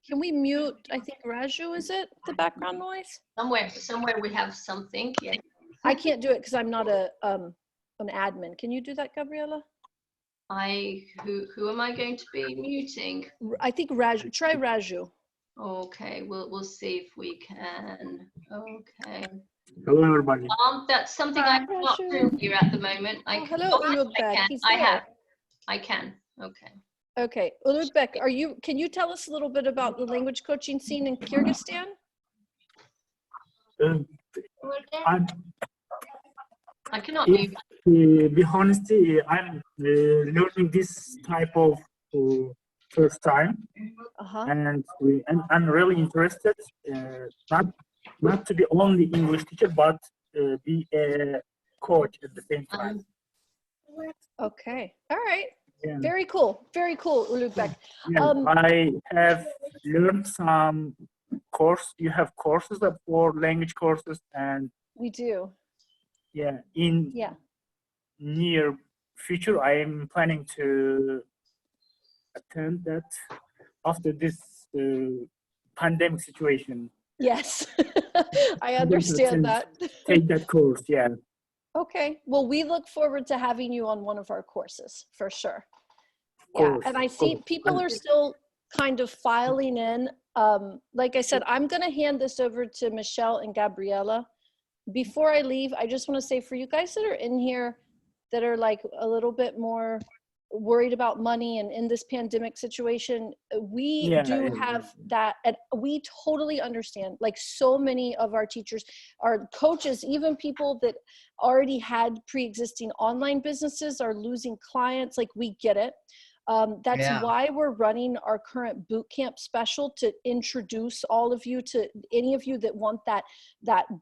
Can we mute, I think Raju, is it, the background noise? Somewhere we have something, yeah. I can't do it because I'm not an admin. Can you do that, Gabriella? Who am I going to be muting? I think Raju, try Raju. Okay, we'll see if we can. Okay. Hello, everybody. That's something I cannot do here at the moment. Hello, Ulugberk. He's there. I can. Okay. Okay, Ulugberk, can you tell us a little bit about the language coaching scene in Kyrgyzstan? I cannot mute. Be honest, I'm learning this type of first time, and I'm really interested. Not to be only English teacher, but be a coach at the same time. Okay, all right. Yeah. Very cool, Ulugberk. Yeah, I have learned some course. You have courses for language courses, and we do. Yeah, in near future, I am planning to attend that after this pandemic situation. Yes, I understand that. Take that course, yeah. Okay, well, we look forward to having you on one of our courses for sure. Yeah, and I see people are still kind of filing in. Like I said, I'm going to hand this over to Michelle and Gabriella. Before I leave, I just want to say for you guys that are in here that are like a little bit more worried about money and in this pandemic situation, we do have that, and we totally understand. Like so many of our teachers, our coaches, even people that already had pre-existing online businesses are losing clients. Like we get it. That's why we're running our current boot camp special, to introduce all of you to any of you that want that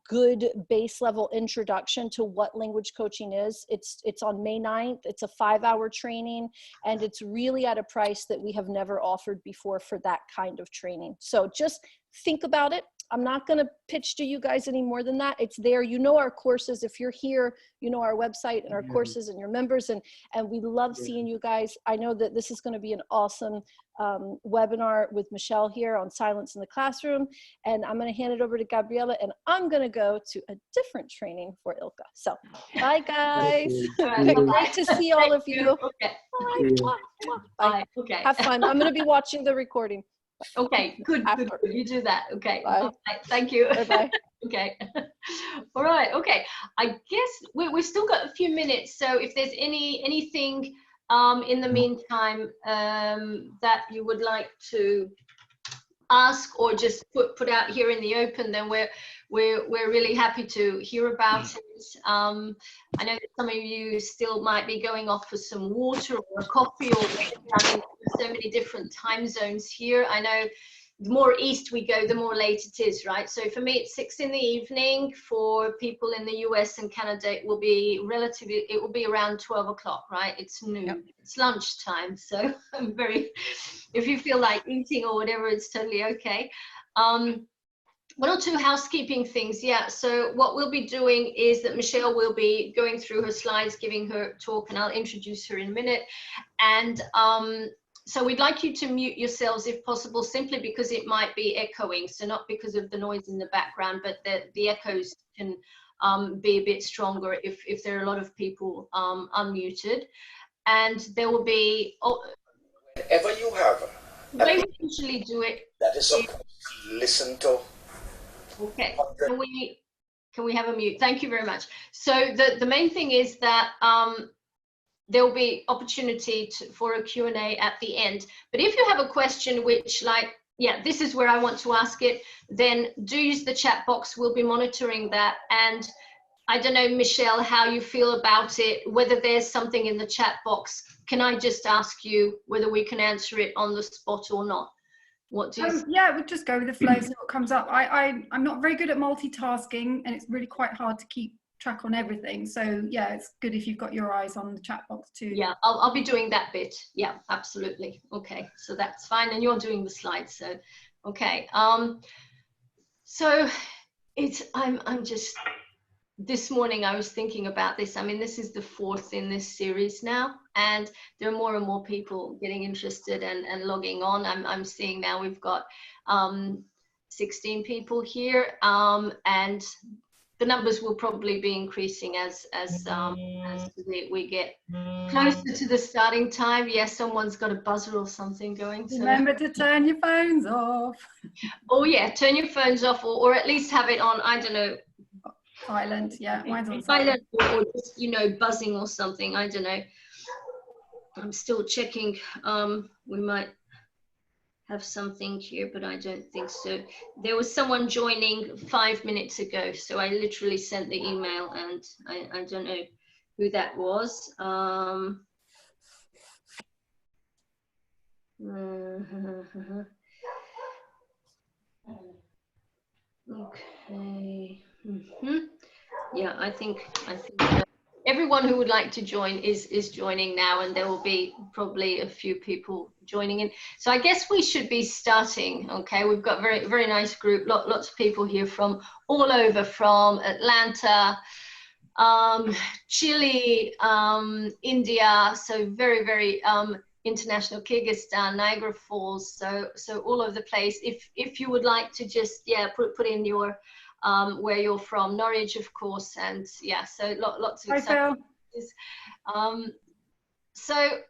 good base level introduction to what language coaching is. It's on May 9th. It's a 5-hour training, and it's really at a price that we have never offered before for that kind of training. So just think about it. I'm not going to pitch to you guys any more than that. It's there. You know our courses. If you're here, you know our website and our courses and your members, and we love seeing you guys. I know that this is going to be an awesome webinar with Michelle here on silence in the classroom, and I'm going to hand it over to Gabriella, and I'm going to go to a different training for Ilka. So bye, guys. Great to see all of you. Okay. Bye. Okay. Have fun. I'm going to be watching the recording. Okay, good. You do that. Okay. Bye. Bye. Thank you. Bye-bye. Okay. All right. Okay. I guess we've still got a few minutes. So if there's anything in the meantime that you would like to ask or just put out here in the open, then we're really happy to hear about it. I know that some of you still might be going off for some water or a coffee, or I mean, so many different time zones here. I know the more east we go, the more late it is, right? So for me, it's 6 in the evening. For people in the US and Canada, it will be around 12 o'clock, right? It's noon. Yep. It's lunchtime. So I'm if you feel like eating or whatever, it's totally okay. One or two housekeeping things. Yeah, so what we'll be doing is that Michelle will be going through her slides, giving her talk, and I'll introduce her in a minute. And so we'd like you to mute yourselves if possible, simply because it might be echoing. So not because of the noise in the background, but the echoes can be a bit stronger if there are a lot of people unmuted. And there will be... whenever you have... The way we usually do it... That is listen to... Okay, can we have a mute? Thank you very much. So the main thing is that there will be opportunity for a Q&A at the end. But if you have a question which, like, this is where I want to ask it, then do use the chat box. We'll be monitoring that. And I don't know, Michelle, how you feel about it, whether there's something in the chat box. Can I just ask you whether we can answer it on the spot or not? What do you yeah, we'll just go with the flow, see what comes up. I'm not very good at multitasking, and it's really quite hard to keep track on everything. So yeah, it's good if you've got your eyes on the chat box too. Yeah, I'll be doing that bit. Yeah, absolutely. Okay, so that's fine. And you're doing the slides, so okay. So I'm just this morning I was thinking about this. I mean, this is the 4th in this series now, and there are more and more people getting interested and logging on. I'm seeing now we've got 16 people here, and the numbers will probably be increasing as we get closer to the starting time. Yes, someone's got a buzzer or something going. So. Remember to turn your phones off. Oh yeah, turn your phones off, or at least have it on, I don't know. Silent, yeah, mine's on silent. Or just, you know, buzzing or something, I don't know. I'm still checking. We might have something here, but I don't think so. There was someone joining 5 minutes ago, so I literally sent the email, and I don't know who that was. Okay. Yeah, I think everyone who would like to join is joining now, and there will be probably a few people joining in. So I guess we should be starting. Okay, we've got very nice group, lots of people here from all over, from Atlanta, Chile, India, so very international, Kyrgyzstan, Niagara Falls, so all over the place. If you would like to just put in your where you're from, Norwich, of course, and yeah, so lots of exciting. So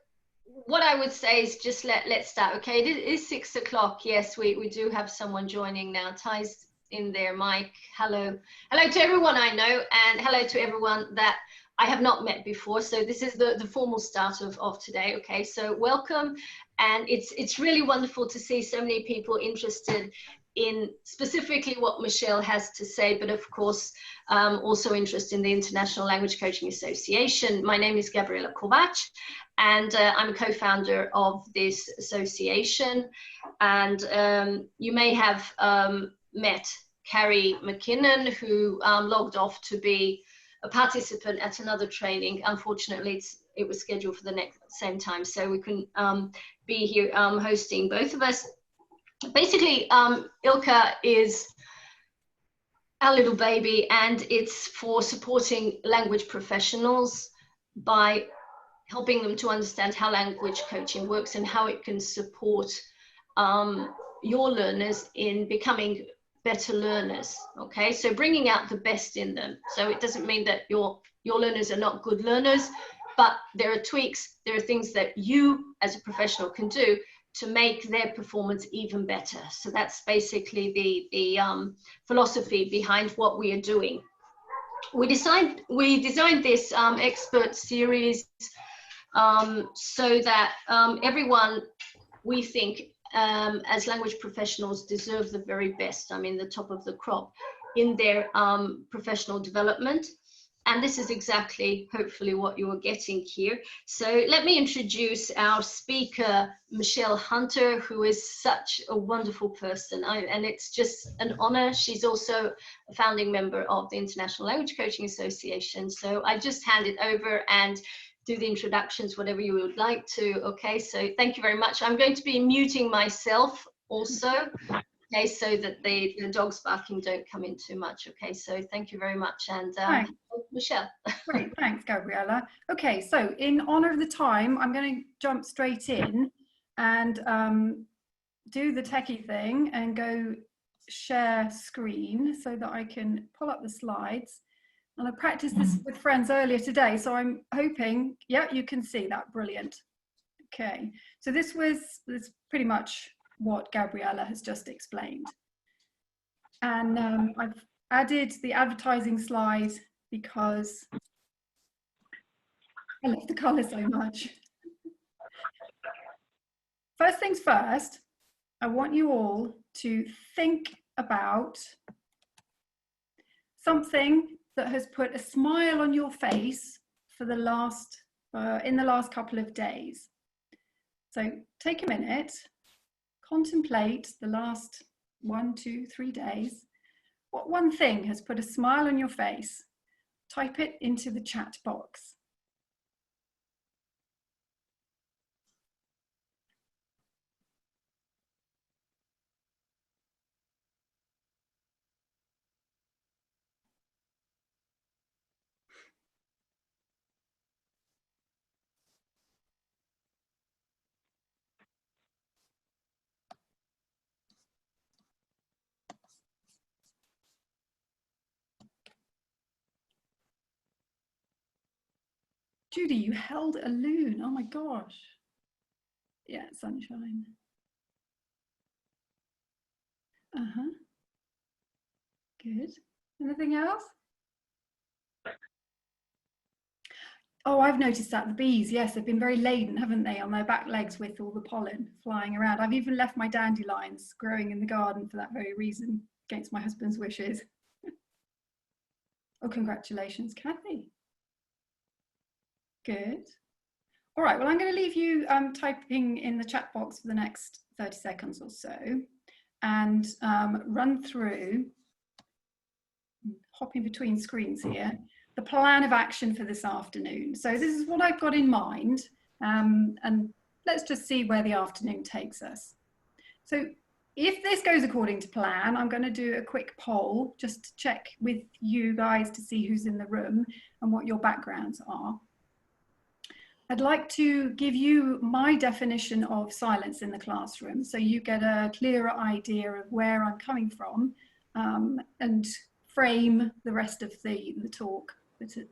what I would say is just let's start. Okay, it is 6 o'clock. Yes, we do have someone joining now. Ty's in there. Mike, hello to everyone I know, and hello to everyone that I have not met before. So this is the formal start of today. Okay, so welcome, and it's really wonderful to see so many people interested in specifically what Michelle has to say, but of course also interested in the International Language Coaching Association. My name is Gabriela Kovac, and I'm a co-founder of this association, and you may have met Carrie McKinnon, who logged off to be a participant at another training. Unfortunately, it was scheduled for the same time, so we couldn't be here hosting both of us. Basically, ILCA is our little baby, and it's for supporting language professionals by helping them to understand how language coaching works and how it can support your learners in becoming better learners. Okay, so bringing out the best in them. So it doesn't mean that your learners are not good learners, but there are tweaks, there are things that you as a professional can do to make their performance even better. So that's basically the philosophy behind what we are doing. We designed this expert series so that everyone, we think, as language professionals, deserve the very best. I mean, the top of the crop in their professional development. And this is exactly, hopefully, what you are getting here. So let me introduce our speaker, Michelle Hunter, who is such a wonderful person. And it's just an honor. She's also a founding member of the International Language Coaching Association. So I just hand it over and do the introductions, whatever you would like to. Okay, so thank you very much. I'm going to be muting myself also. Okay, so that the dogs barking don't come in too much. Okay, so thank you very much. And Michelle. Great, thanks, Gabriela. Okay, so in honor of the time, I'm going to jump straight in and do the techie thing and go share screen so that I can pull up the slides. And I practiced this with friends earlier today, so I'm hoping, yeah, you can see that. Brilliant. Okay, so this pretty much what Gabriela has just explained. And I've added the advertising slide because I love the colour so much. First things first, I want you all to think about something that has put a smile on your face for the last, in the last couple of days. So take a minute, contemplate the last 1, 2, 3 days. What one thing has put a smile on your face? Type it into the chat box. Judy, you held a loon. Oh my gosh. Yeah, sunshine. Uh-huh. Good. Anything else? Oh, I've noticed that the bees, yes, they've been very laden, haven't they, on their back legs with all the pollen flying around. I've even left my dandelions growing in the garden for that very reason, against my husband's wishes. Oh, congratulations, Kathy. Good. All right, well, I'm going to leave you typing in the chat box for the next 30 seconds or so and run through, hopping between screens here, the plan of action for this afternoon. So this is what I've got in mind, and let's just see where the afternoon takes us. So if this goes according to plan, I'm going to do a quick poll just to check with you guys to see who's in the room and what your backgrounds are. I'd like to give you my definition of silence in the classroom so you get a clearer idea of where I'm coming from, and frame the rest of the talk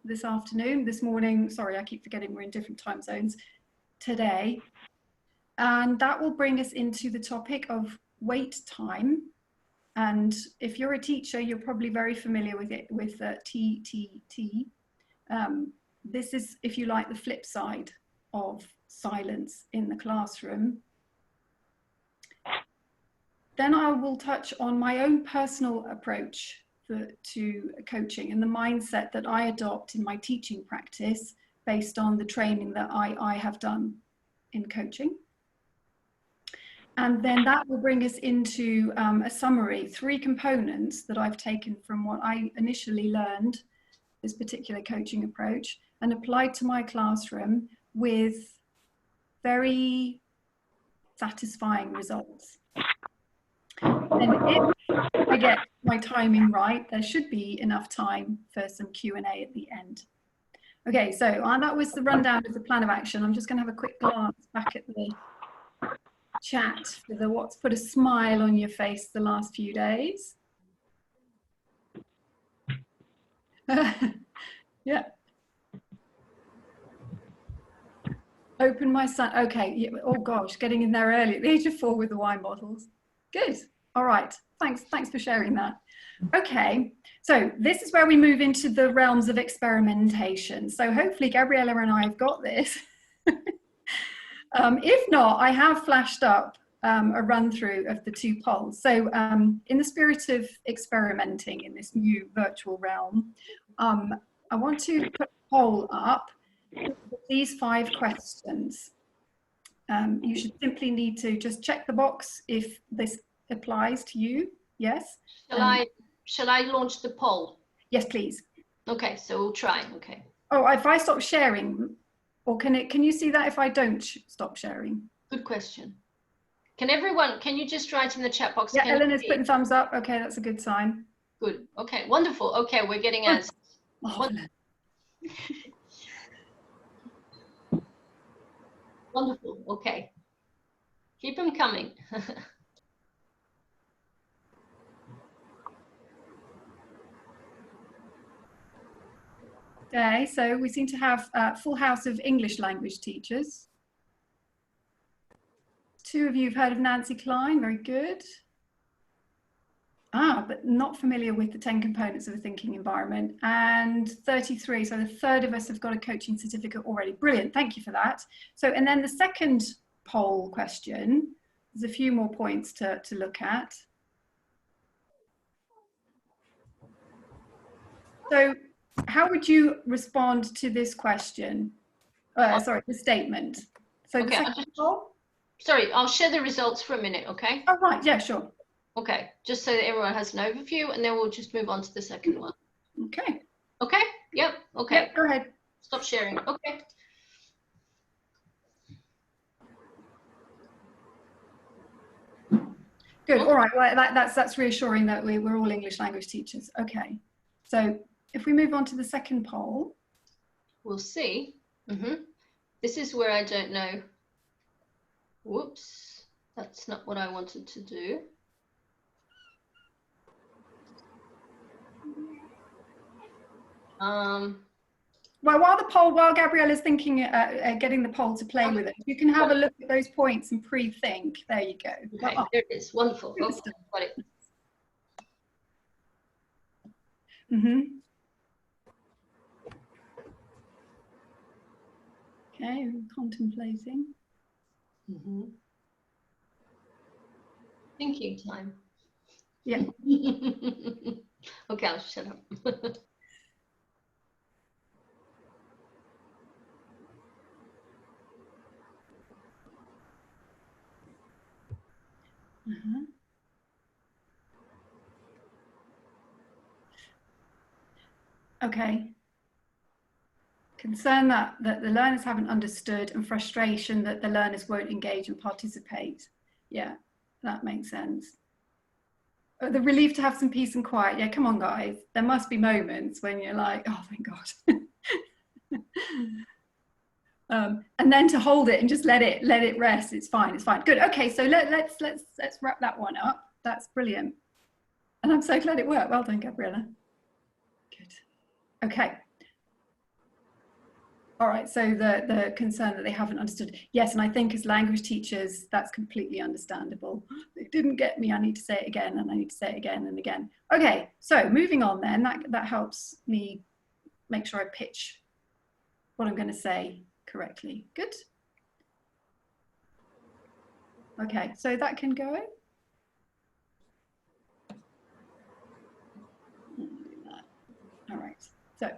this afternoon, this morning. Sorry, I keep forgetting we're in different time zones today. And that will bring us into the topic of wait time. And if you're a teacher, you're probably very familiar with it, with TTT. This is, if you like, the flip side of silence in the classroom. Then I will touch on my own personal approach to coaching and the mindset that I adopt in my teaching practice based on the training that I have done in coaching. And then that will bring us into a summary, 3 components that I've taken from what I initially learned, this particular coaching approach, and applied to my classroom with very satisfying results. And if I get my timing right, there should be enough time for some Q&A at the end. Okay, so that was the rundown of the plan of action. I'm just going to have a quick glance back at the chat for the what's put a smile on your face the last few days. Yeah. Open my son. Okay. Yeah. Oh gosh, getting in there early at the age of 4 with the wine bottles. Good. All right. Thanks for sharing that. Okay. So this is where we move into the realms of experimentation. So hopefully Gabriella and I have got this. If not, I have flashed up a run through of the 2 polls. So in the spirit of experimenting in this new virtual realm, I want to put a poll up with these 5 questions. You should simply need to just check the box if this applies to you. Yes? Shall I launch the poll? Yes, please. Okay, so we'll try. Okay. Oh, if I stop sharing, or can you see that if I don't stop sharing? Good question. Can you just write in the chat box? Yeah, Eleanor's putting thumbs up. Okay, that's a good sign. Good. Okay, wonderful. Okay, we're getting answers. Wonderful. Okay. Keep them coming. Okay, so we seem to have a full house of English language teachers. 2 of you have heard of Nancy Kline, very good. But not familiar with the 10 components of a thinking environment. And 33, so the 1/3 of us have got a coaching certificate already. Brilliant, thank you for that. So, and then the second poll question, there's a few more points to look at. So, how would you respond to this question? Sorry, the statement. So okay, the second poll? Sorry, I'll share the results for a minute, okay? Oh, right, yeah, sure. Okay, just so that everyone has an overview, and then we'll just move on to the second one. Okay. Okay, yep, okay. Yep, go ahead. Stop sharing, okay. Good, all right, well, that's reassuring that we're all English language teachers. Okay, so if we move on to the second poll. We'll see. This is where I don't know. Whoops, that's not what I wanted to do. Well, while Gabriella's thinking, getting the poll to play with it, you can have a look at those points and pre-think. There you go. Okay, there it is. Wonderful. Oh, got it. Okay, contemplating. Thinking time. Yeah. Okay, I'll shut up. Okay. Concern that the learners haven't understood, and frustration that the learners won't engage and participate. Yeah, that makes sense. The relief to have some peace and quiet. Yeah, come on, guys. There must be moments when you're like, oh, thank God. And then to hold it and just let it rest. It's fine. It's fine. Good. Okay, so let's wrap that one up. That's brilliant. And I'm so glad it worked. Well done, Gabriella. Good. Okay. All right, so the concern that they haven't understood. Yes, and I think as language teachers, that's completely understandable. It didn't get me, I need to say it again, and I need to say it again and again. Okay, so moving on then, that helps me make sure I pitch what I'm going to say correctly. Good. Okay, so that can go. All right, so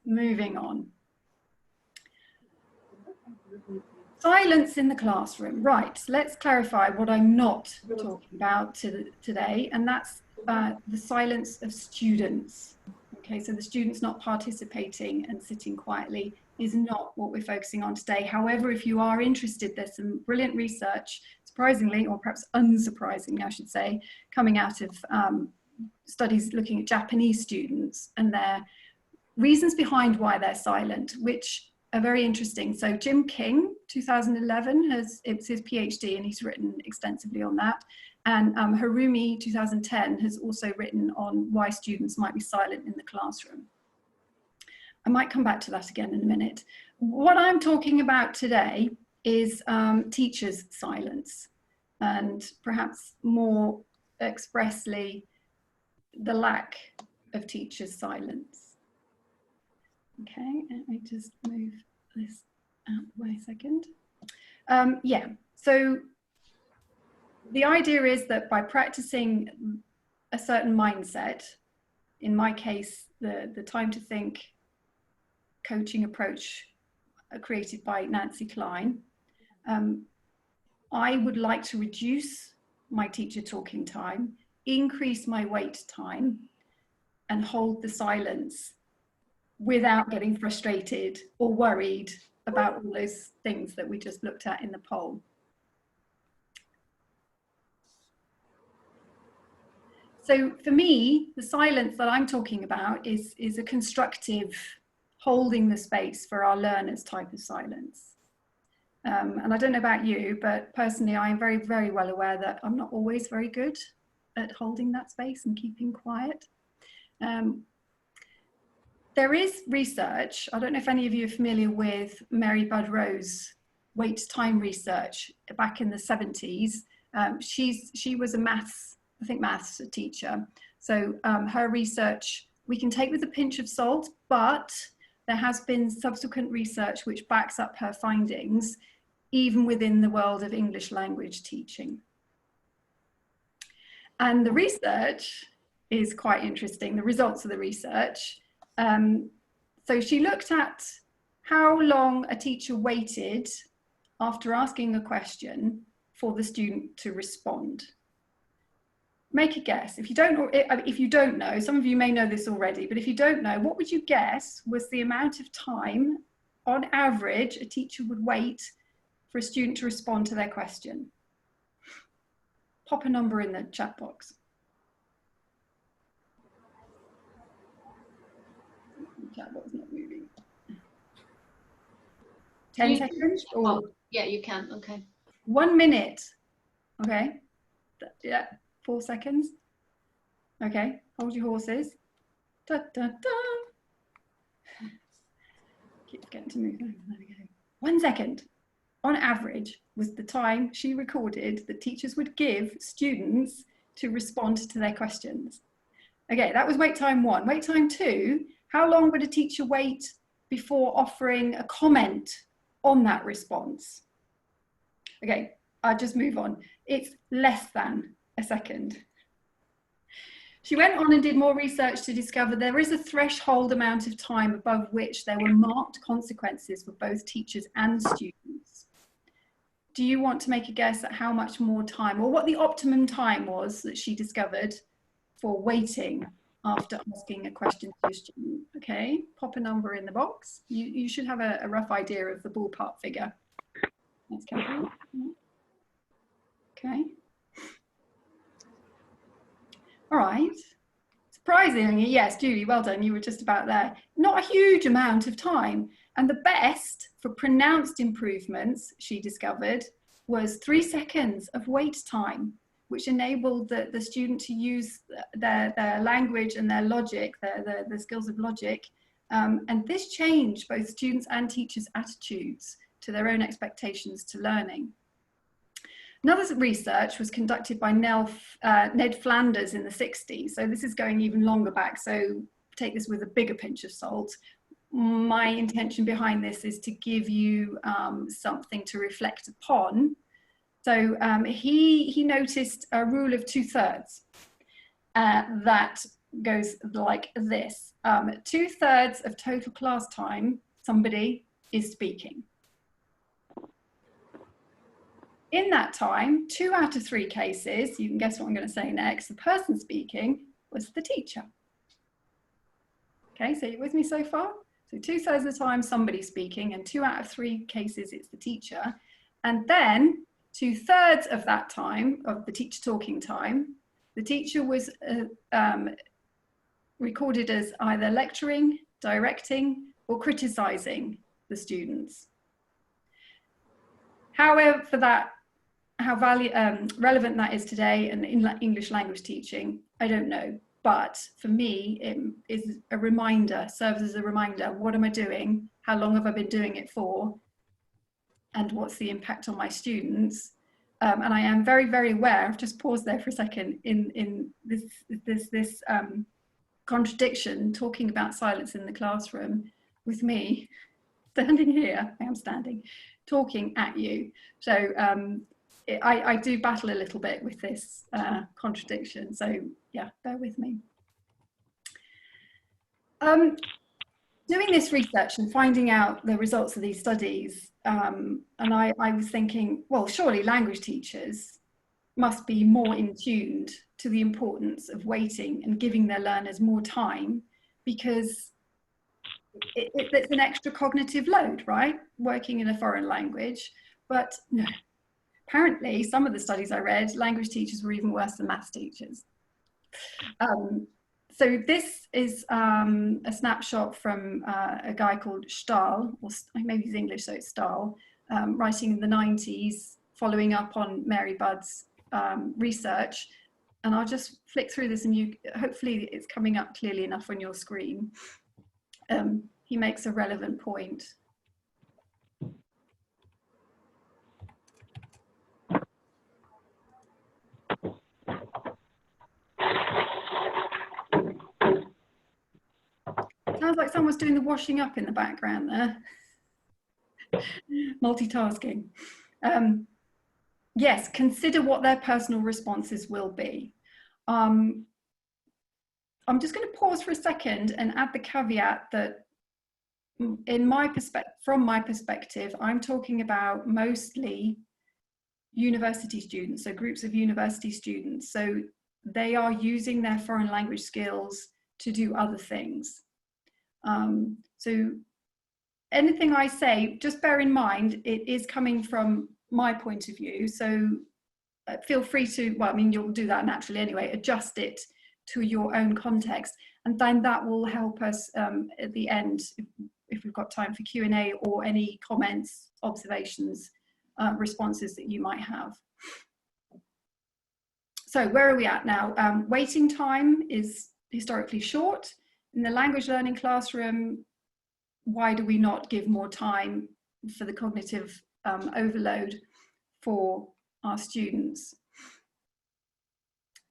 moving on. Silence in the classroom. Right, let's clarify what I'm not talking about today, and that's the silence of students. Okay, so the students not participating and sitting quietly is not what we're focusing on today. However, if you are interested, there's some brilliant research, surprisingly, or perhaps unsurprisingly, I should say, coming out of studies looking at Japanese students and their reasons behind why they're silent, which are very interesting. So Jim King, 2011, it's his PhD, and he's written extensively on that. And Harumi, 2010, has also written on why students might be silent in the classroom. I might come back to that again in a minute. What I'm talking about today is teachers' silence, and perhaps more expressly, the lack of teachers' silence. Okay, let me just move this out the way a second. Yeah, so the idea is that by practicing a certain mindset, in my case, the time to think coaching approach created by Nancy Kline, I would like to reduce my teacher talking time, increase my wait time, and hold the silence without getting frustrated or worried about all those things that we just looked at in the poll. So for me, the silence that I'm talking about is a constructive, holding the space for our learners type of silence. And I don't know about you, but personally, I am very, very well aware that I'm not always very good at holding that space and keeping quiet. There is research, I don't know if any of you are familiar with Mary Budrow's wait time research back in the 70s. She was a maths teacher. So her research, we can take with a pinch of salt, but there has been subsequent research which backs up her findings, even within the world of English language teaching. And the research is quite interesting, the results of the research. So she looked at how long a teacher waited after asking a question for the student to respond. Make a guess. If you don't know, some of you may know this already, but if you don't know, what would you guess was the amount of time on average a teacher would wait for a student to respond to their question? Pop a number in the chat box. Chat box not moving. 10 seconds? Or yeah, you can. Okay. 1 minute. Okay. Yeah. 4 seconds. Okay. Hold your horses. Da, da, da. Keep getting to move. There we go. 1 second, on average, was the time she recorded that teachers would give students to respond to their questions. Okay, that was wait time 1. Wait time 2, how long would a teacher wait before offering a comment on that response? Okay, I'll just move on. It's less than a second. She went on and did more research to discover there is a threshold amount of time above which there were marked consequences for both teachers and students. Do you want to make a guess at how much more time, or what the optimum time was that she discovered for waiting after asking a question to a student? Okay, pop a number in the box. You should have a rough idea of the ballpark figure. That's Catherine. Okay. All right. Surprisingly, yes, Julie, well done. You were just about there. Not a huge amount of time. And the best for pronounced improvements, she discovered, was 3 seconds of wait time, which enabled the student to use their language and their logic, the skills of logic. And this changed both students and teachers' attitudes to their own expectations to learning. Another research was conducted by Ned Flanders in the 60s. So this is going even longer back. So take this with a bigger pinch of salt. My intention behind this is to give you something to reflect upon. So he noticed a rule of 2/3 that goes like this. 2/3 of total class time, somebody is speaking. In that time, 2 out of 3 cases, you can guess what I'm going to say next, the person speaking was the teacher. Okay, so you're with me so far? So 2/3 of the time, somebody's speaking, and 2 out of 3 cases, it's the teacher. And then 2/3 of that time, of the teacher talking time, the teacher was recorded as either lecturing, directing, or criticizing the students. However, how relevant that is today and in English language teaching, I don't know. But for me, it is a reminder, serves as a reminder, what am I doing? How long have I been doing it for? And what's the impact on my students? And I am very, very aware, I've just paused there for a second, in this contradiction, talking about silence in the classroom with me, standing here, I am standing, talking at you. So I do battle a little bit with this contradiction. So yeah, bear with me. Doing this research and finding out the results of these studies, and I was thinking, well, surely language teachers must be more in tuned to the importance of waiting and giving their learners more time, because it's an extra cognitive load, right? Working in a foreign language. But no, apparently some of the studies I read, language teachers were even worse than maths teachers. So this is a snapshot from a guy called Stahl, or maybe he's English, so it's Stahl, writing in the 90s, following up on Mary Budd's research. And I'll just flick through this, and hopefully it's coming up clearly enough on your screen. He makes a relevant point. Sounds like someone's doing the washing up in the background there. Multitasking. Yes, consider what their personal responses will be. I'm just going to pause for a second and add the caveat that from my perspective, I'm talking about mostly university students, so groups of university students. So they are using their foreign language skills to do other things. So anything I say, just bear in mind, it is coming from my point of view. So feel free to, well, I mean, you'll do that naturally anyway, adjust it to your own context. And then that will help us at the end, if we've got time for Q&A or any comments, observations, responses that you might have. So where are we at now? Waiting time is historically short. In the language learning classroom, why do we not give more time for the cognitive overload for our students?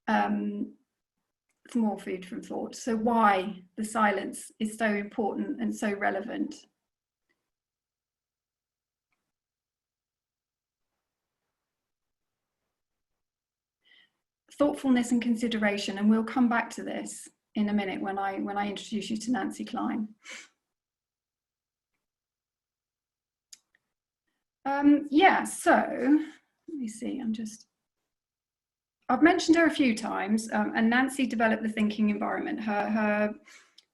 It's more food for thought. So why the silence is so important and so relevant. Thoughtfulness and consideration, and we'll come back to this in a minute when I introduce you to Nancy Kline. Yeah, so let me see, I've mentioned her a few times, and Nancy developed the thinking environment. Her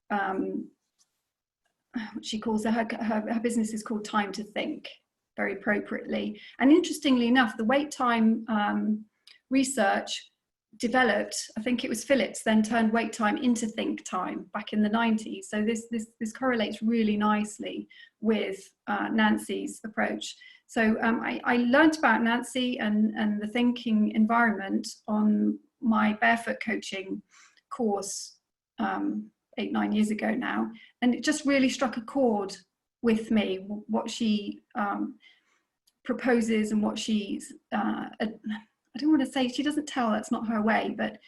what she calls her business is called Time to Think, very appropriately. And interestingly enough, the wait time research developed, I think it was Phillips then turned wait time into think time back in the 90s. So this correlates really nicely with Nancy's approach. So I learned about Nancy and the thinking environment on my barefoot coaching course 8-9 years ago now, and it just really struck a chord with me, what she proposes and what she's I don't want to say she doesn't tell, that's not her way, but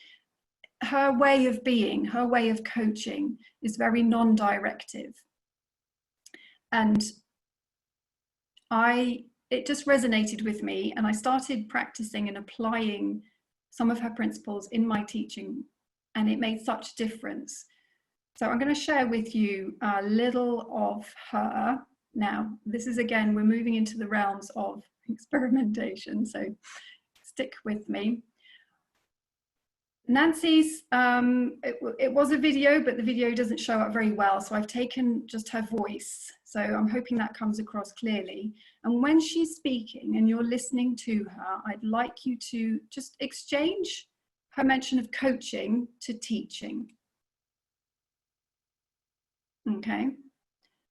her way of being, her way of coaching is very non-directive. And it just resonated with me, and I started practicing and applying some of her principles in my teaching, and it made such a difference. So I'm going to share with you a little of her. Now, this is, again, we're moving into the realms of experimentation, so stick with me. Nancy's, it was a video, but the video doesn't show up very well, so I've taken just her voice. So I'm hoping that comes across clearly. And when she's speaking and you're listening to her, I'd like you to just exchange her mention of coaching to teaching. Okay,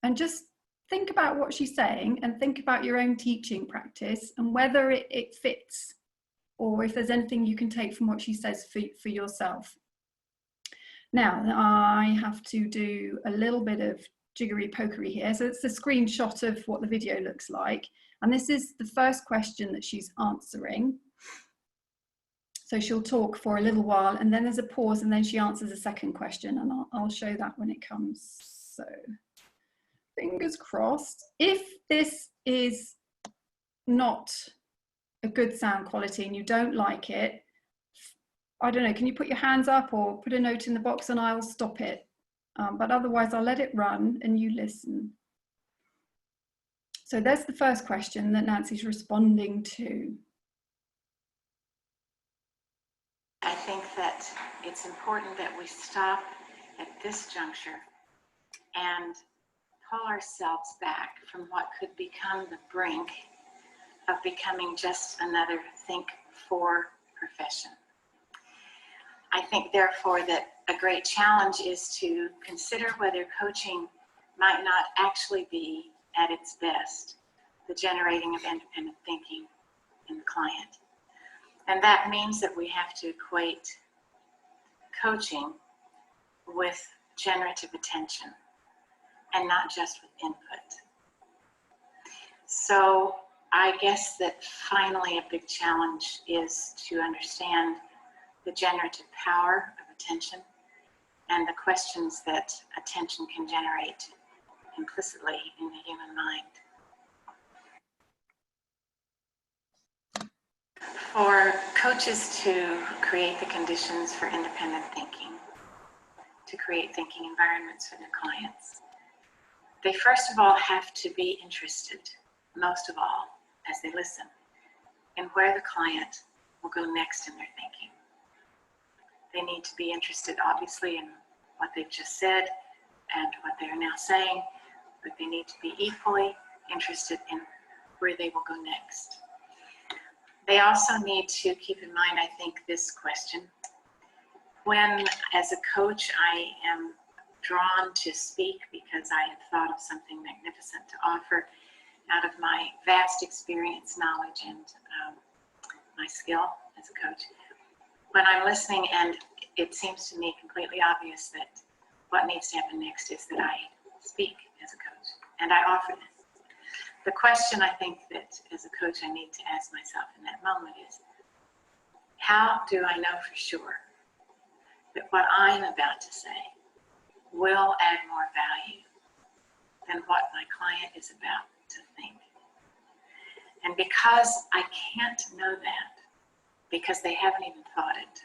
and just think about what she's saying and think about your own teaching practice and whether it fits, or if there's anything you can take from what she says for yourself. Now, I have to do a little bit of jiggery pokery here. So it's a screenshot of what the video looks like. And this is the first question that she's answering. So she'll talk for a little while, and then there's a pause, and then she answers a second question, and I'll show that when it comes. So fingers crossed. If this is not a good sound quality and you don't like it, I don't know, can you put your hands up or put a note in the box and I'll stop it. But otherwise I'll let it run and you listen. So there's the first question that Nancy's responding to. I think that it's important that we stop at this juncture and pull ourselves back from what could become the brink of becoming just another think for profession. I think therefore that a great challenge is to consider whether coaching might not actually be at its best the generating of independent thinking in the client. And that means that we have to equate coaching with generative attention and not just with input. So I guess that finally a big challenge is to understand the generative power of attention and the questions that attention can generate implicitly in the human mind. For coaches to create the conditions for independent thinking, to create thinking environments for their clients, they first of all have to be interested, most of all, as they listen, in where the client will go next in their thinking. They need to be interested, obviously, in what they've just said and what they're now saying, but they need to be equally interested in where they will go next. They also need to keep in mind, I think, this question. When, as a coach, I am drawn to speak because I have thought of something magnificent to offer out of my vast experience, knowledge, and my skill as a coach. When I'm listening and it seems to me completely obvious that what needs to happen next is that I speak as a coach. And I offer them. The question I think that as a coach I need to ask myself in that moment is, how do I know for sure that what I'm about to say will add more value than what my client is about to think? And because I can't know that, because they haven't even thought it,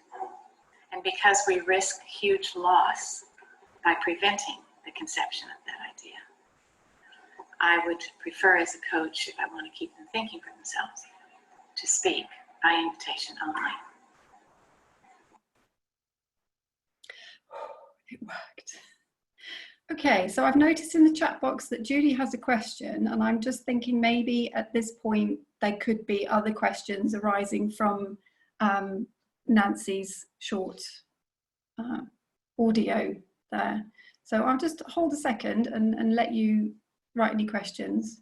and because we risk huge loss by preventing the conception of that idea, I would prefer as a coach, if I want to keep them thinking for themselves, to speak by invitation only. It worked. Okay, so I've noticed in the chat box that Judy has a question, and I'm just thinking maybe at this point there could be other questions arising from Nancy's short audio there. So I'll just hold a second and let you write any questions.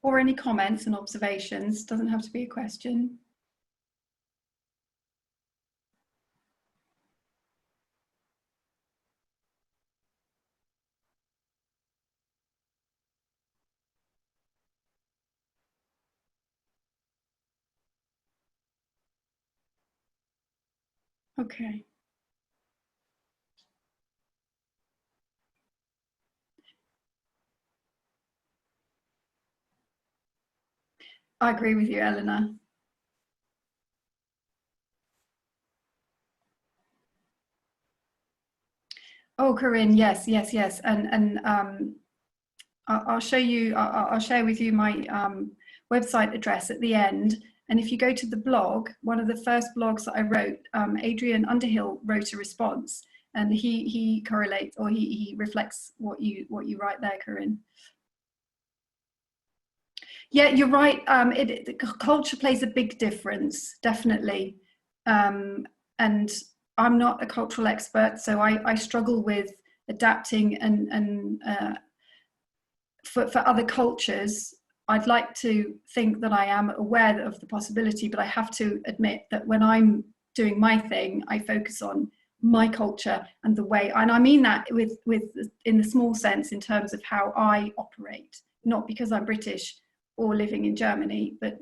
Or any comments and observations, doesn't have to be a question. Okay. I agree with you, Eleanor. Oh, Corinne, yes, yes, yes. And I'll show you, I'll share with you my website address at the end. And if you go to the blog, one of the first blogs that I wrote, Adrian Underhill wrote a response, and he correlates, or he reflects what you write there, Corinne. Yeah, you're right. Culture plays a big difference, definitely. And I'm not a cultural expert, so I struggle with adapting and for other cultures. I'd like to think that I am aware of the possibility, but I have to admit that when I'm doing my thing, I focus on my culture and the way, and I mean that with in the small sense in terms of how I operate, not because I'm British or living in Germany, but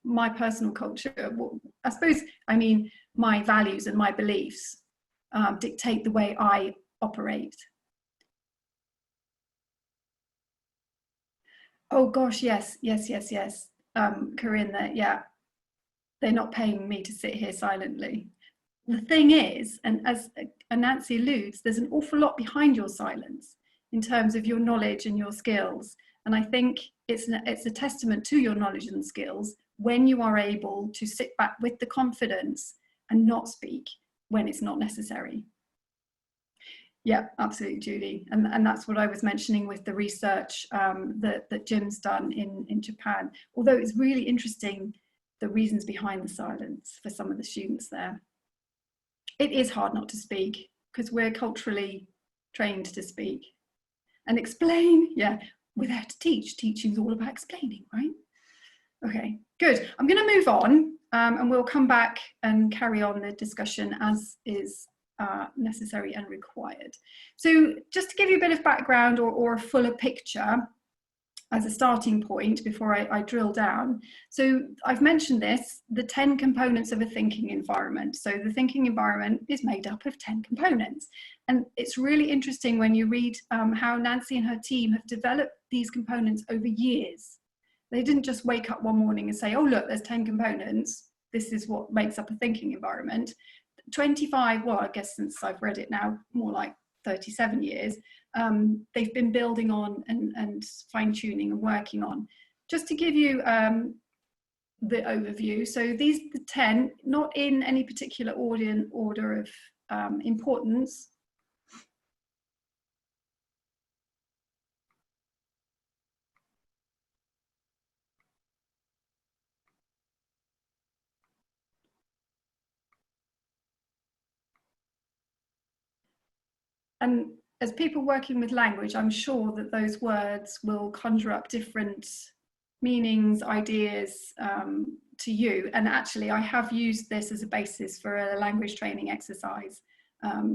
my personal culture. I suppose, I mean, my values and my beliefs dictate the way I operate. Oh gosh, yes, yes, yes, yes. Corinne, yeah, they're not paying me to sit here silently. The thing is, and as Nancy alludes, there's an awful lot behind your silence in terms of your knowledge and your skills. And I think it's a testament to your knowledge and skills when you are able to sit back with the confidence and not speak when it's not necessary. Yeah, absolutely, Judy. And that's what I was mentioning with the research that Jim's done in Japan. Although it's really interesting, the reasons behind the silence for some of the students there. It is hard not to speak because we're culturally trained to speak and explain. Yeah, we're there to teach. Teaching is all about explaining, right? Okay, good. I'm going to move on and we'll come back and carry on the discussion as is necessary and required. So just to give you a bit of background or a fuller picture as a starting point before I drill down. So I've mentioned this, the 10 components of a thinking environment. So the thinking environment is made up of 10 components. And it's really interesting when you read how Nancy and her team have developed these components over years. They didn't just wake up one morning and say, oh, look, there's 10 components. This is what makes up a thinking environment. 25, well, I guess since I've read it now, more like 37 years, they've been building on and fine-tuning and working on. Just to give you the overview, so these are the 10, not in any particular order of importance. And as people working with language, I'm sure that those words will conjure up different meanings, ideas to you. And actually, I have used this as a basis for a language training exercise,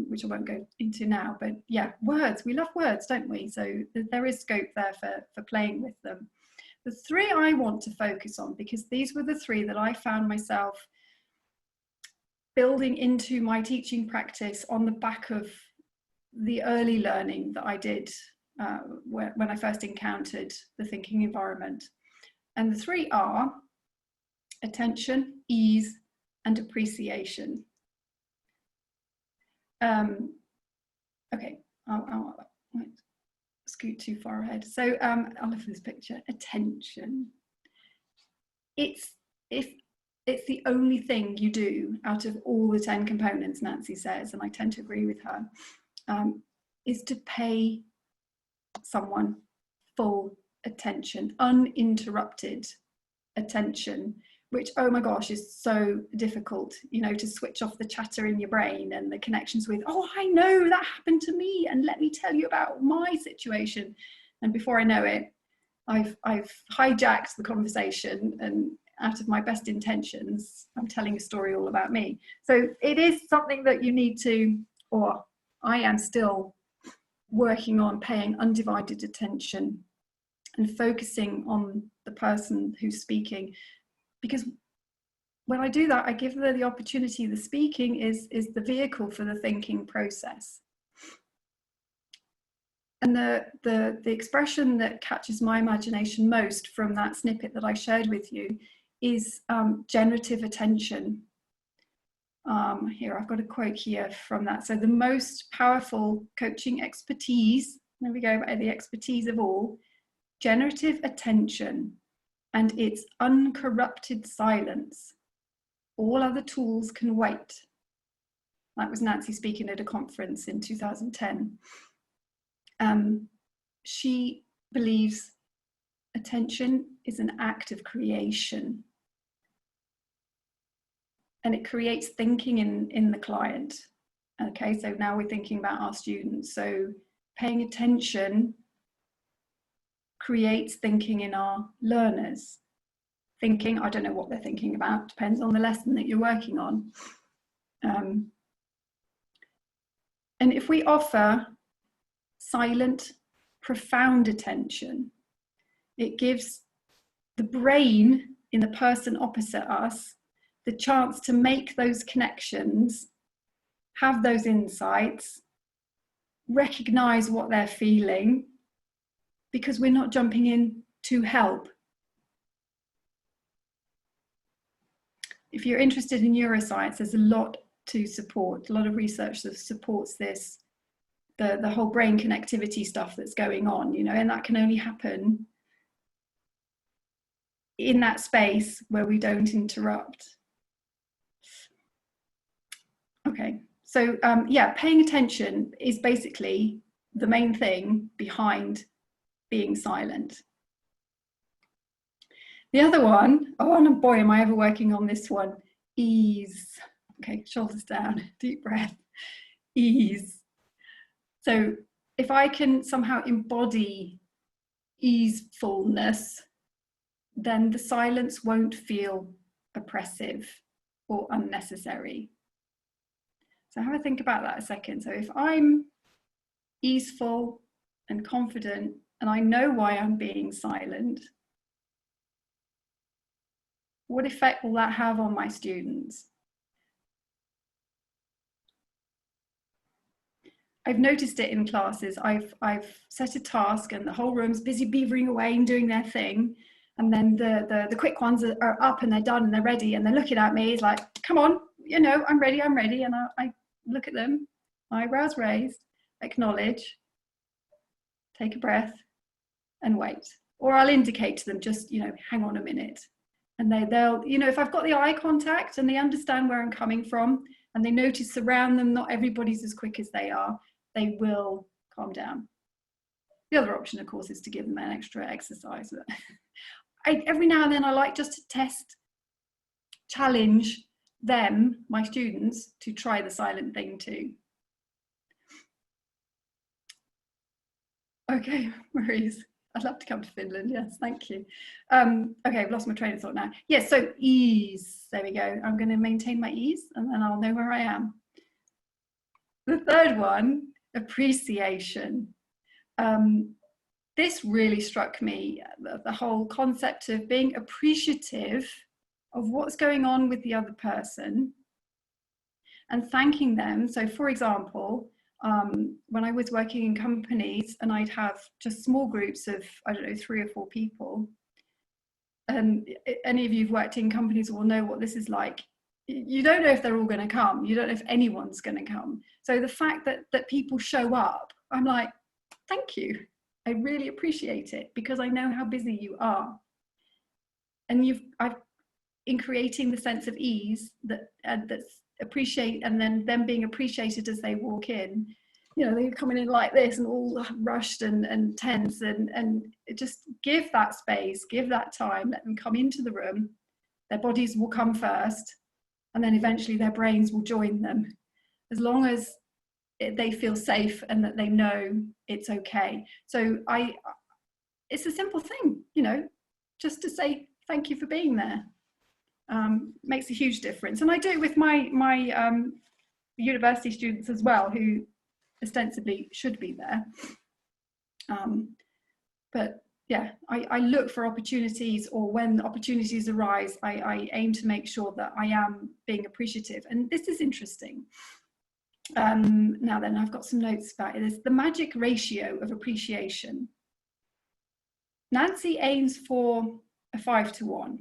which I won't go into now. But yeah, words, we love words, don't we? So there is scope there for playing with them. The three I want to focus on, because these were the three that I found myself building into my teaching practice on the back of the early learning that I did when I first encountered the thinking environment. And the three are attention, ease, and appreciation. Okay, I'll scoot too far ahead. So I'll look for this picture. Attention. It's the only thing you do out of all the 10 components, Nancy says, and I tend to agree with her, is to pay someone full attention, uninterrupted attention, which, oh my gosh, is so difficult, you know, to switch off the chatter in your brain and the connections with, oh, I know that happened to me, and let me tell you about my situation. And before I know it, I've hijacked the conversation, and out of my best intentions, I'm telling a story all about me. So it is something that you need to, or I am still working on, paying undivided attention and focusing on the person who's speaking. Because when I do that, I give her the opportunity. The speaking is the vehicle for the thinking process. And the expression that catches my imagination most from that snippet that I shared with you is generative attention. Here, I've got a quote here from that. So the most powerful coaching expertise, there we go, the expertise of all, generative attention and its uncorrupted silence. All other tools can wait. That was Nancy speaking at a conference in 2010. She believes attention is an act of creation. And it creates thinking in the client. Okay, so now we're thinking about our students. So paying attention creates thinking in our learners. Thinking, I don't know what they're thinking about, depends on the lesson that you're working on. And if we offer silent, profound attention, it gives the brain in the person opposite us the chance to make those connections, have those insights, recognize what they're feeling, because we're not jumping in to help. If you're interested in neuroscience, there's a lot to support, a lot of research that supports this, the whole brain connectivity stuff that's going on, you know, and that can only happen in that space where we don't interrupt. Okay, so yeah, paying attention is basically the main thing behind being silent. The other one, oh, and boy, am I ever working on this one, ease. Okay, shoulders down, deep breath, ease. So if I can somehow embody easefulness, then the silence won't feel oppressive or unnecessary. So have a think about that a second. So if I'm easeful and confident and I know why I'm being silent, what effect will that have on my students? I've noticed it in classes. I've set a task and the whole room's busy beavering away and doing their thing. And then the quick ones are up and they're done and they're ready and they're looking at me. It's like, come on, you know, I'm ready. And I look at them, eyebrows raised, acknowledge, take a breath and wait. Or I'll indicate to them, just, you know, hang on a minute. And they'll, you know, if I've got the eye contact and they understand where I'm coming from and they notice around them, not everybody's as quick as they are, they will calm down. The other option, of course, is to give them an extra exercise. Every now and then I like just to test, challenge them, my students, to try the silent thing too. Okay, worries. I'd love to come to Finland. Yes, thank you. Okay, I've lost my train of thought now. Yes, so ease. There we go. I'm going to maintain my ease, and then I'll know where I am. The third one, appreciation. This really struck me, the whole concept of being appreciative of what's going on with the other person and thanking them. So for example, when I was working in companies and I'd have just small groups of, I don't know, 3 or 4 people, and any of you who've worked in companies will know what this is like. You don't know if they're all going to come. You don't know if anyone's going to come. So the fact that people show up, I'm like, thank you. I really appreciate it because I know how busy you are. And in creating the sense of ease that's appreciate, and then them being appreciated as they walk in, you know, they're coming in like this and all rushed and tense, and just give that space, give that time, let them come into the room. Their bodies will come first, and then eventually their brains will join them, as long as they feel safe and that they know it's okay. So it's a simple thing, you know, just to say thank you for being there. Makes a huge difference. And I do it with my university students as well, who ostensibly should be there. But yeah, I look for opportunities, or when opportunities arise, I aim to make sure that I am being appreciative. And this is interesting. Now then, I've got some notes about it. It's the magic ratio of appreciation. Nancy aims for a 5-to-1.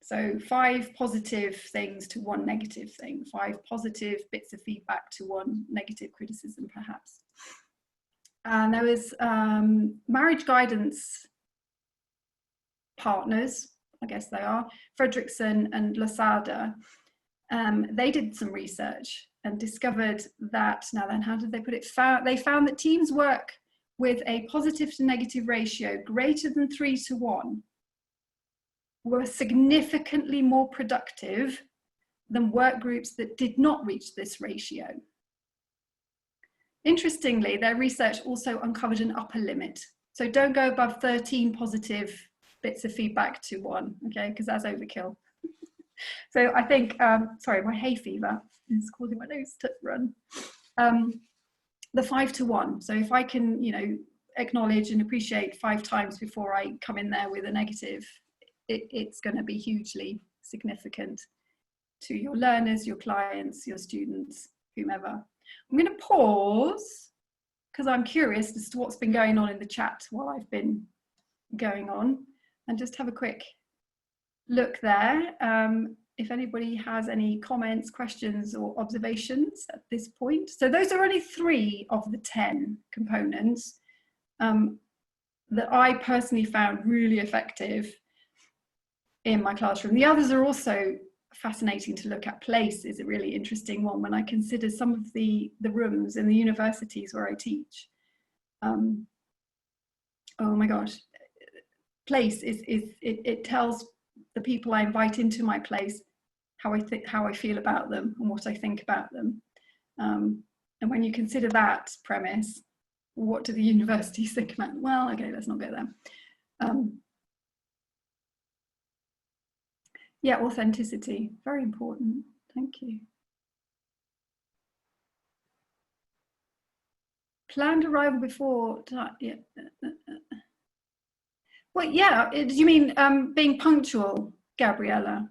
So 5 positive things to 1 negative thing, 5 positive bits of feedback to 1 negative criticism, perhaps. And there was marriage guidance partners, I guess they are, Fredrickson and Lasada. They did some research and discovered that, now then, how did they put it? They found that teams work with a positive to negative ratio greater than 3-to-1 were significantly more productive than work groups that did not reach this ratio. Interestingly, their research also uncovered an upper limit. So don't go above 13 positive bits of feedback to 1, okay, because that's overkill. So I think, sorry, my hay fever is causing my nose to run. The 5-to-1. So if I can, you know, acknowledge and appreciate 5 times before I come in there with a negative, it's going to be hugely significant to your learners, your clients, your students, whomever. I'm going to pause because I'm curious as to what's been going on in the chat while I've been going on, and just have a quick look there. If anybody has any comments, questions, or observations at this point. So those are only 3 of the 10 components that I personally found really effective in my classroom. The others are also fascinating to look at. Place is a really interesting one when I consider some of the rooms in the universities where I teach. Oh my gosh, place it tells the people I invite into my place how I feel about them and what I think about them. And when you consider that premise, what do the universities think about? Well, okay, let's not go there. Yeah, authenticity, very important. Thank you. Planned arrival before, yeah. Well, yeah, do you mean being punctual, Gabriella?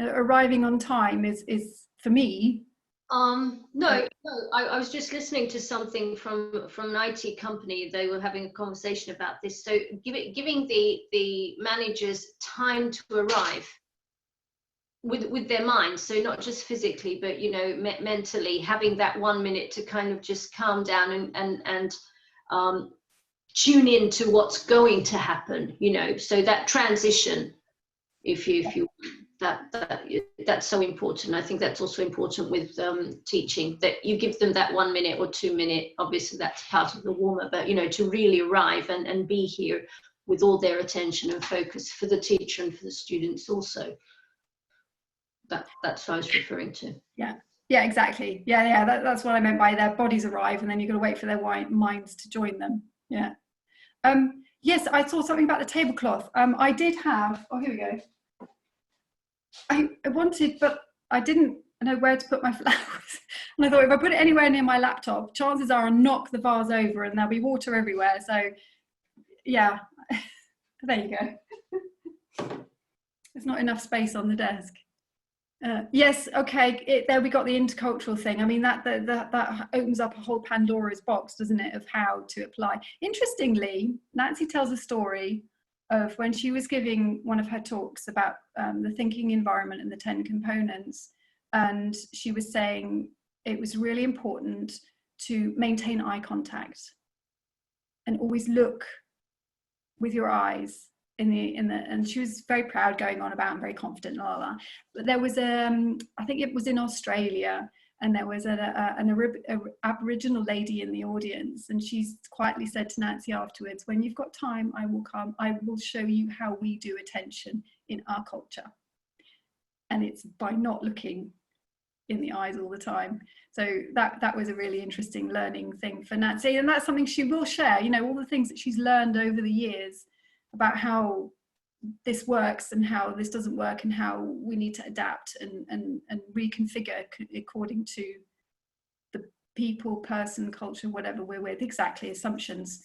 Arriving on time is for me. No, I was just listening to something from an IT company. They were having a conversation about this. So giving the managers time to arrive with their minds, so not just physically, but you know, mentally, having that 1 minute to kind of just calm down and tune in to what's going to happen, you know. So that transition, if you that's so important. I think that's also important with teaching, that you give them that 1 minute or 2 minute, obviously that's part of the warmer, but you know, to really arrive and be here with all their attention and focus for the teacher and for the students also. That's what I was referring to. Yeah, exactly. Yeah, that's what I meant by their bodies arrive and then you've got to wait for their minds to join them. Yeah. Yes, I saw something about the tablecloth. I did have, oh, here we go. I wanted, but I didn't know where to put my flowers. And I thought if I put it anywhere near my laptop, chances are I'll knock the vase over and there'll be water everywhere. So yeah, there you go. There's not enough space on the desk. Yes, okay, there we got the intercultural thing. I mean, that opens up a whole Pandora's box, doesn't it, of how to apply. Interestingly, Nancy tells a story of when she was giving one of her talks about the thinking environment and the 10 components, and she was saying it was really important to maintain eye contact and always look with your eyes and she was very proud going on about and very confident, but there was I think it was in Australia, and there was an Aboriginal lady in the audience, and she's quietly said to Nancy afterwards, when you've got time, I will come, I will show you how we do attention in our culture, and it's by not looking in the eyes all the time. So that was a really interesting learning thing for Nancy, and that's something she will share, you know, all the things that she's learned over the years about how this works and how this doesn't work and how we need to adapt and reconfigure according to the people, person, culture, whatever we're with. Exactly, assumptions.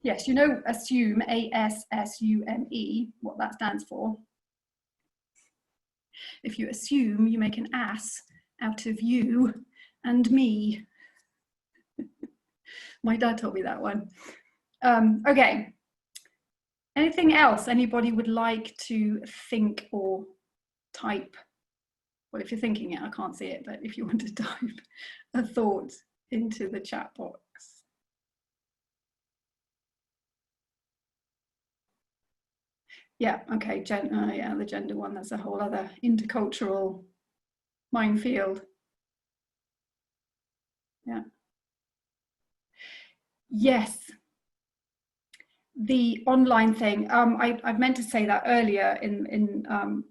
Yes, you know, assume, A-S-S-U-M-E, what that stands for. If you assume, you make an ass out of you and me. My dad told me that one. Okay. Anything else anybody would like to think or type? Well, if you're thinking it, I can't see it, but if you want to type a thought into the chat box. Yeah, okay, yeah, the gender one, that's a whole other intercultural minefield. Yeah. Yes. The online thing, I meant to say that earlier in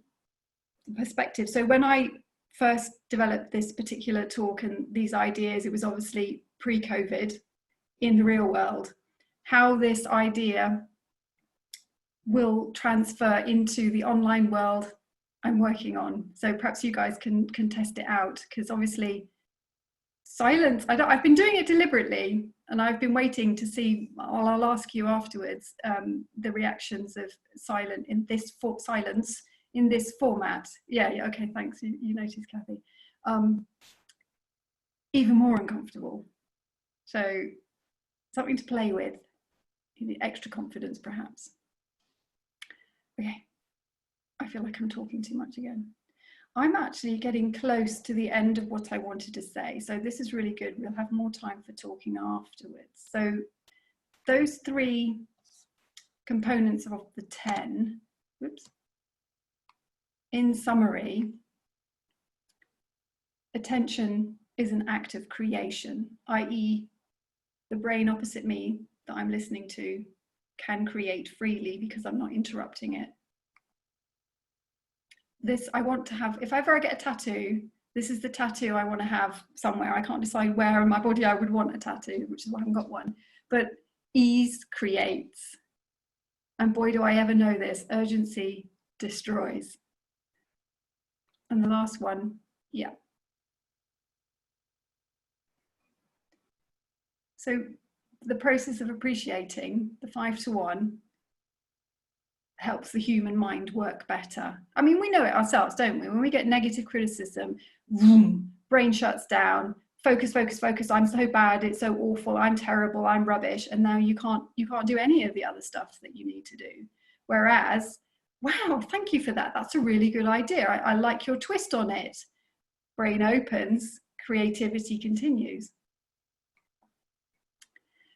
perspective. So when I first developed this particular talk and these ideas, it was obviously pre-COVID in the real world. How this idea will transfer into the online world I'm working on. So perhaps you guys can test it out, because obviously silence, I've been doing it deliberately, and I've been waiting to see, I'll ask you afterwards, the reactions of silence in this format. Yeah, okay, thanks, you noticed, Kathy. Even more uncomfortable. So something to play with, extra confidence perhaps. Okay, I feel like I'm talking too much again. I'm actually getting close to the end of what I wanted to say. So this is really good. We'll have more time for talking afterwards. So those 3 components of the 10, whoops. In summary, attention is an act of creation, i.e. the brain opposite me that I'm listening to can create freely because I'm not interrupting it. This I want to have, if ever I get a tattoo, this is the tattoo I want to have somewhere. I can't decide where on my body I would want a tattoo, which is why I haven't got one. But ease creates. And boy, do I ever know this, urgency destroys. And the last one, yeah. So the process of appreciating, the 5 to 1, helps the human mind work better. I mean, we know it ourselves, don't we? When we get negative criticism, vroom, brain shuts down, focus, focus, focus. I'm so bad, it's so awful, I'm terrible, I'm rubbish. And now you can't do any of the other stuff that you need to do. Whereas, wow, thank you for that. That's a really good idea. I like your twist on it. Brain opens, creativity continues.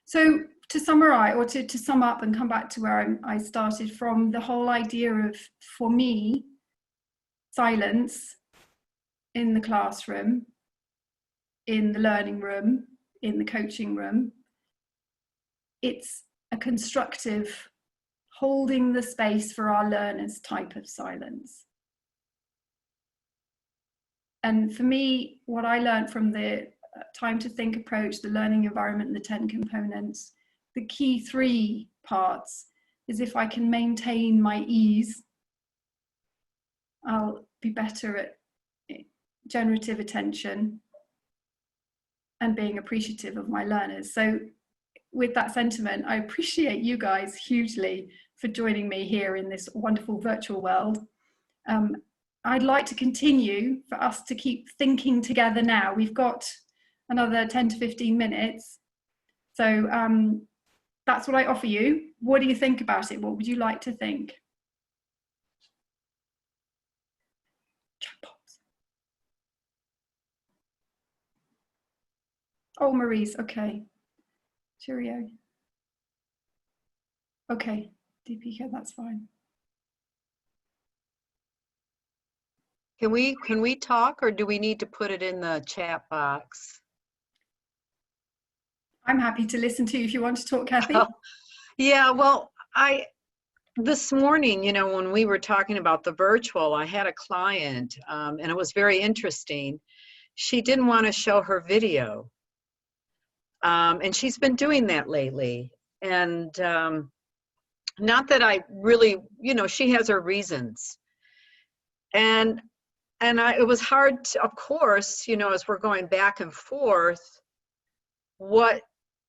So to summarize, or to sum up and come back to where I started from, the whole idea of, for me, silence in the classroom, in the learning room, in the coaching room, it's a constructive, holding the space for our learners type of silence. And for me, what I learned from the time to think approach, the learning environment, and the 10 components, the key 3 parts is if I can maintain my ease, I'll be better at generative attention and being appreciative of my learners. So with that sentiment, I appreciate you guys hugely for joining me here in this wonderful virtual world. I'd like to continue for us to keep thinking together now. We've got another 10 to 15 minutes. So that's what I offer you. What do you think about it? What would you like to think? Oh, Maurice, okay. Cheerio. Okay, DPK, that's fine. Can we talk, or do we need to put it in the chat box? I'm happy to listen to you if you want to talk, Kathy. Oh, yeah, well, this morning, you know, when we were talking about the virtual, I had a client, and it was very interesting. She didn't want to show her video. And she's been doing that lately. And not that I really, you know, she has her reasons. And it was hard to, of course, you know, as we're going back and forth, what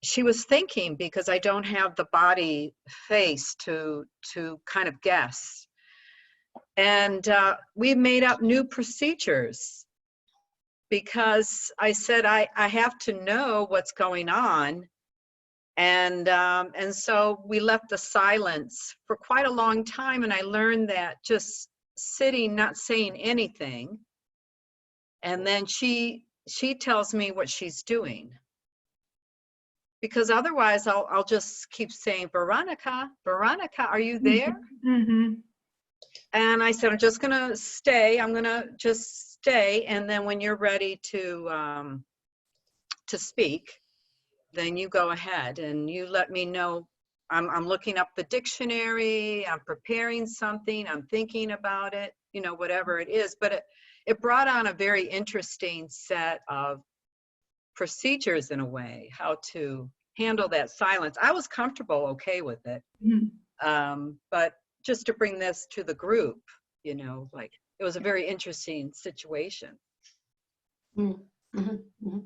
she was thinking, because I don't have the body face to kind of guess. And we made up new procedures, because I said I have to know what's going on. And so we left the silence for quite a long time, and I learned that just sitting, not saying anything, and then she tells me what she's doing, because otherwise I'll just keep saying, Veronica, are you there? Mm-hmm. And I said, I'm just gonna stay. I'm gonna just stay, and then when you're ready to speak, then you go ahead and you let me know. I'm looking up the dictionary, I'm preparing something, I'm thinking about it, you know, whatever it is. But it brought on a very interesting set of procedures, in a way, how to handle that silence. I was comfortable, okay with it. Mm-hmm. But just to bring this to the group, you know, like, it was a very interesting situation. Mm-hmm. Mm-hmm.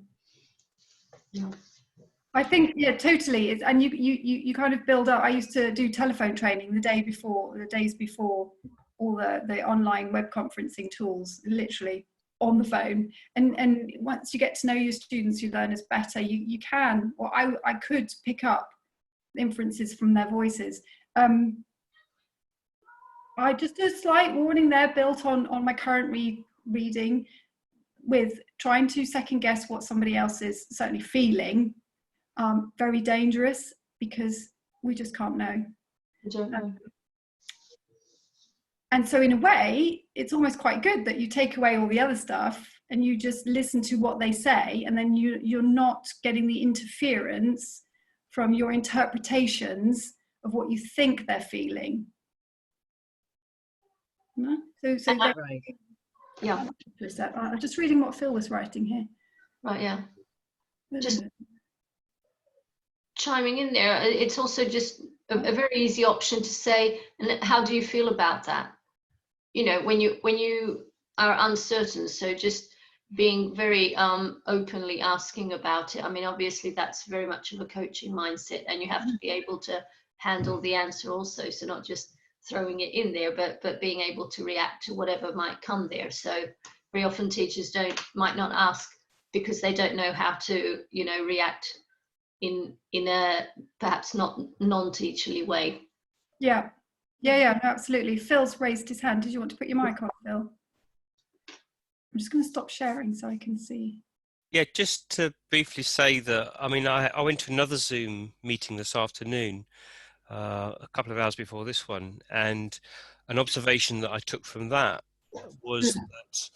Yeah. I think, yeah, totally. And you kind of build up. I used to do telephone training the days before all the online web conferencing tools, literally on the phone. And once you get to know your students, your learners better, you can, or I could pick up inferences from their voices. I just a slight warning there, built on my current reading, with trying to second guess what somebody else is certainly feeling. Very dangerous, because we just can't know. I don't know. And so in a way, it's almost quite good that you take away all the other stuff and you just listen to what they say, and then you're not getting the interference from your interpretations of what you think they're feeling. No? So Right. Yeah. I'm just reading what Phil was writing here. Right, yeah. Just chiming in there, it's also just a very easy option to say, and how do you feel about that? You know, when you are uncertain, so just being very openly asking about it. I mean, obviously that's very much of a coaching mindset, and you have to be able to handle the answer also, so not just throwing it in there, but being able to react to whatever might come there. So very often teachers might not ask because they don't know how to, you know, react in a perhaps not non-teacherly way. Yeah, absolutely. Phil's raised his hand. Did you want to put your mic on, Phil? I'm just going to stop sharing so I can see. Yeah, just to briefly say that, I mean, I went to another Zoom meeting this afternoon, a couple of hours before this one, and an observation that I took from that was that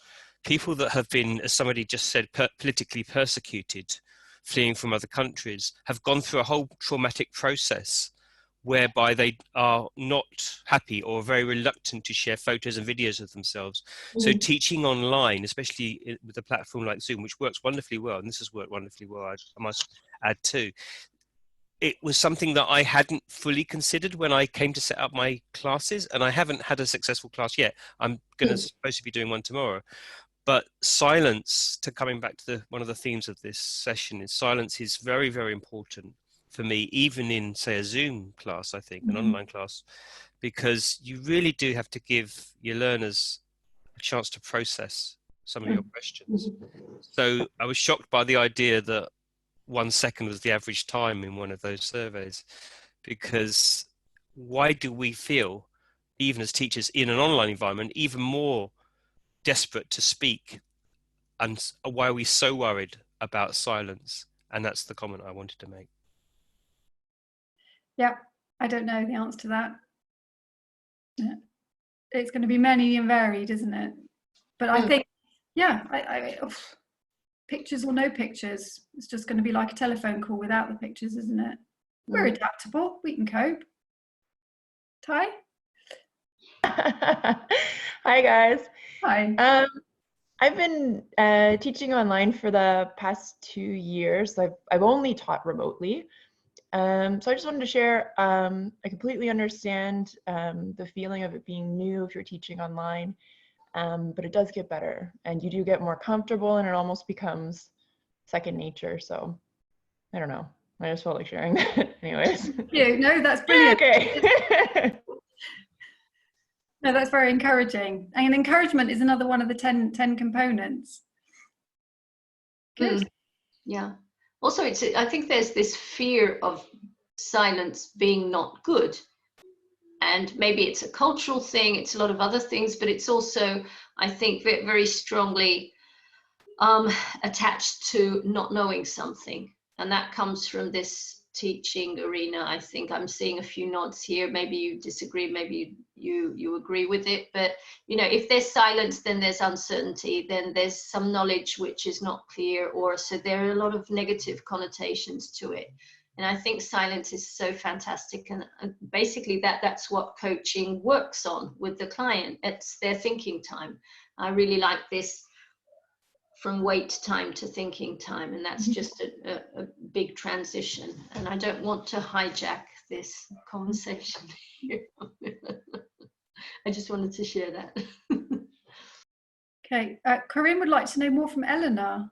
people that have been, as somebody just said, politically persecuted, fleeing from other countries, have gone through a whole traumatic process whereby they are not happy or very reluctant to share photos and videos of themselves. So teaching online, especially with a platform like Zoom, which works wonderfully well, and this has worked wonderfully well, I must add too, it was something that I hadn't fully considered when I came to set up my classes, and I haven't had a successful class yet. I'm supposed to be doing one tomorrow. But silence, to coming back to one of the themes of this session, is silence is very, very important for me, even in, say, a Zoom class, I think, an online class, because you really do have to give your learners a chance to process some of your questions. So I was shocked by the idea that 1 second was the average time in one of those surveys, because why do we feel, even as teachers in an online environment, even more desperate to speak, and why are we so worried about silence? And that's the comment I wanted to make. Yeah, I don't know the answer to that. Yeah. It's going to be many and varied, isn't it? But I think, yeah, pictures or no pictures, it's just going to be like a telephone call without the pictures, isn't it? We're adaptable, we can cope. Ty? Hi guys. Hi. I've been teaching online for the past 2 years. I've only taught remotely. So I just wanted to share, I completely understand the feeling of it being new if you're teaching online, but it does get better and you do get more comfortable and it almost becomes second nature. So I don't know. I just felt like sharing that anyways. Yeah, no, that's brilliant. Okay. No, that's very encouraging. And encouragement is another one of the 10 components. Good. Yeah. Also, I think there's this fear of silence being not good. And maybe it's a cultural thing, it's a lot of other things, but it's also, I think, very strongly attached to not knowing something. And that comes from this teaching arena. I think I'm seeing a few nods here. Maybe you disagree, maybe you agree with it. But, you know, if there's silence, then there's uncertainty, then there's some knowledge which is not clear, or so there are a lot of negative connotations to it. And I think silence is so fantastic. And basically that's what coaching works on with the client. It's their thinking time. I really like this from wait time to thinking time. And that's just a big transition. And I don't want to hijack this conversation here. I just wanted to share that. Okay, Corinne would like to know more from Eleanor.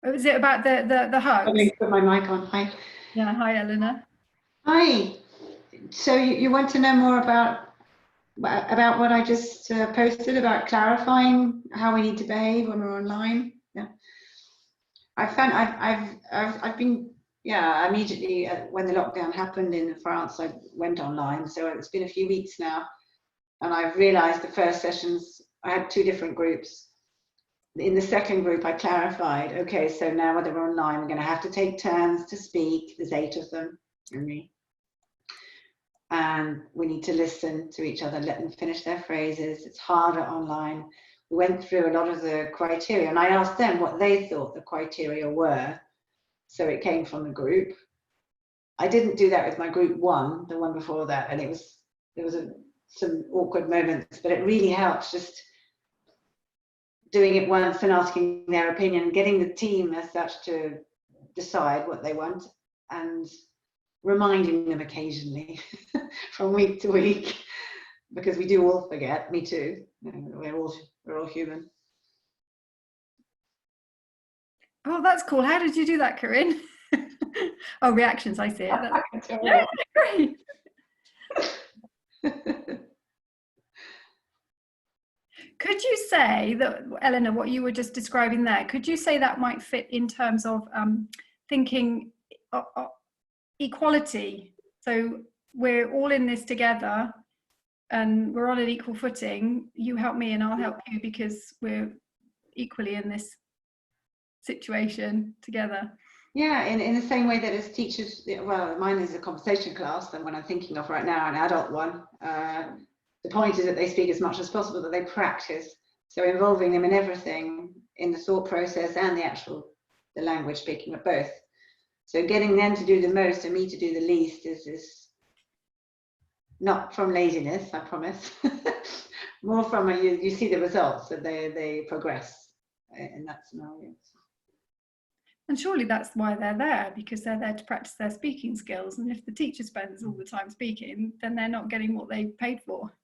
Is it about the hugs? Let me put my mic on. Hi. Yeah, hi, Eleanor. Hi. So you want to know more about what I just posted about clarifying how we need to behave when we're online? Yeah. I've been, yeah, immediately when the lockdown happened in France, I went online. So it's been a few weeks now, and I've realized the first sessions, I had 2 different groups. In the second group, I clarified, okay, so now whether we're online, we're going to have to take turns to speak. There's 8 of them, only. And we need to listen to each other, let them finish their phrases. It's harder online. We went through a lot of the criteria, and I asked them what they thought the criteria were. So it came from the group. I didn't do that with my group 1, the one before that, and there was some awkward moments, but it really helps just doing it once and asking their opinion, getting the team as such to decide what they want, and reminding them occasionally from week to week, because we do all forget. Me too. We're all human. Oh, that's cool. How did you do that, Corinne? Oh, reactions. I see it. That's yeah, great. Could you say that, Eleanor, what you were just describing there, could you say that might fit in terms of thinking equality? So we're all in this together and we're on an equal footing. You help me and I'll help you because we're equally in this situation together. Yeah, in the same way that as teachers, well, mine is a conversation class, and what I'm thinking of right now, an adult one. The point is that they speak as much as possible, that they practice. So involving them in everything, in the thought process and the language speaking of both. So getting them to do the most and me to do the least is not from laziness, I promise. More from you see the results, that they progress. in that scenario. And surely that's why they're there, because they're there to practice their speaking skills. And if the teacher spends all the time speaking, then they're not getting what they paid for.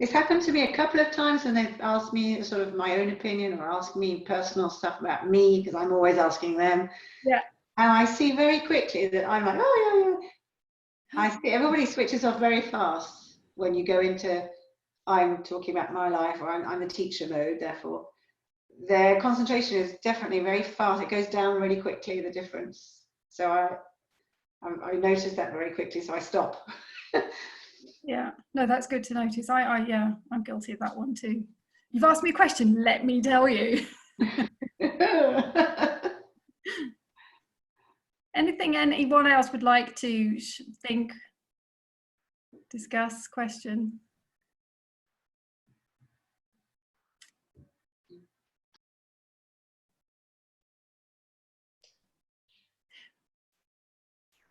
It's happened to me a couple of times when they've asked me sort of my own opinion or asked me personal stuff about me, because I'm always asking them. Yeah. And I see very quickly that I'm like, oh, yeah. I see everybody switches off very fast when you go into, I'm talking about my life, or I'm the teacher mode, therefore. Their concentration is definitely very fast. It goes down really quickly, the difference. So I noticed that very quickly, so I stop. Yeah, no, that's good to notice. Yeah, I'm guilty of that one too. You've asked me a question, let me tell you. Anything anyone else would like to think, discuss, question?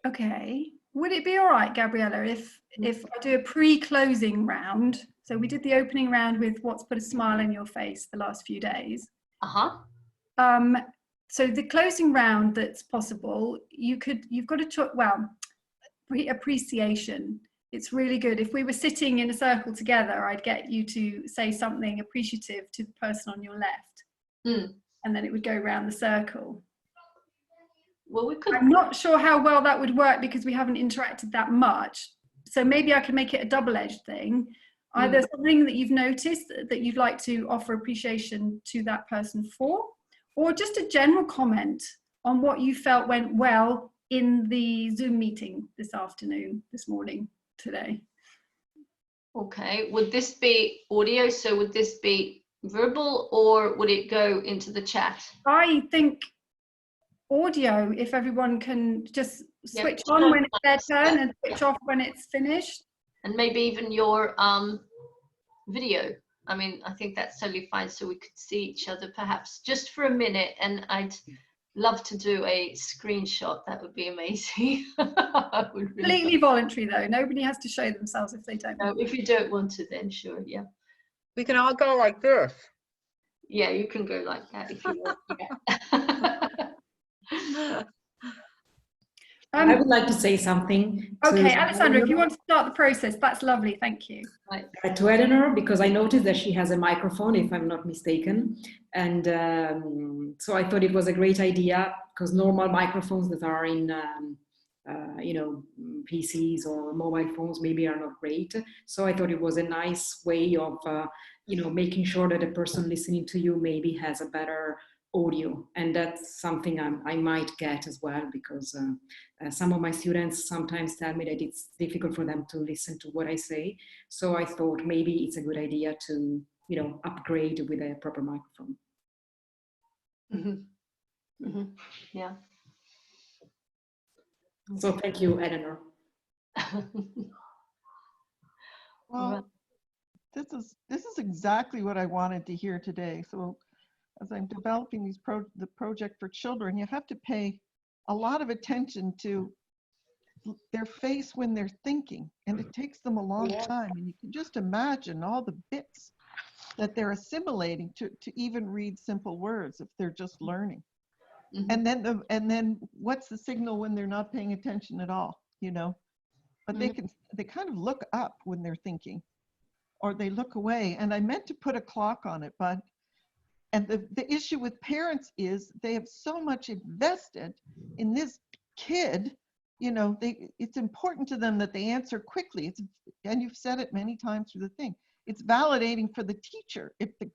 Okay, would it be all right, Gabriella, if I do a pre-closing round? So we did the opening round with what's put a smile on your face the last few days. So the closing round that's possible, you've got to talk, well, appreciation. It's really good. If we were sitting in a circle together, I'd get you to say something appreciative to the person on your left. And then it would go around the circle. Well, we could. I'm not sure how well that would work because we haven't interacted that much. So maybe I can make it a double-edged thing. Either something that you've noticed that you'd like to offer appreciation to that person for, or just a general comment on what you felt went well in the Zoom meeting this afternoon, this morning, today. Okay, would this be audio? So would this be verbal, or would it go into the chat? I think audio, if everyone can just switch on when it's their turn and switch off when it's finished. And maybe even your video. I mean, I think that's totally fine, so we could see each other perhaps just for a minute, and I'd love to do a screenshot. That would be amazing. Completely voluntary though. Nobody has to show themselves if they don't. No, if you don't want to, then sure, yeah. We can all go like this. Yeah, you can go like that if you want. Yeah. I would like to say something. Okay, Alessandra, if you want to start the process, that's lovely. Thank you. To Eleanor, because I noticed that she has a microphone, if I'm not mistaken. And so I thought it was a great idea, because normal microphones that are in, PCs or mobile phones maybe are not great. So I thought it was a nice way of, making sure that the person listening to you maybe has a better audio, and that's something I might get as well, because some of my students sometimes tell me that it's difficult for them to listen to what I say. So I thought maybe it's a good idea to, upgrade with a proper microphone. Yeah. So thank you, Eleanor. Well, this is exactly what I wanted to hear today. So as I'm developing the project for children, you have to pay a lot of attention to their face when they're thinking, and it takes them a long time. And you can just imagine all the bits that they're assimilating to even read simple words if they're just learning. And then what's the signal when they're not paying attention at all, But they kind of look up when they're thinking, or they look away. And I meant to put a clock on it, but the issue with parents is they have so much invested in this kid, it's important to them that they answer quickly. And you've said it many times through the thing. It's validating for the teacher if the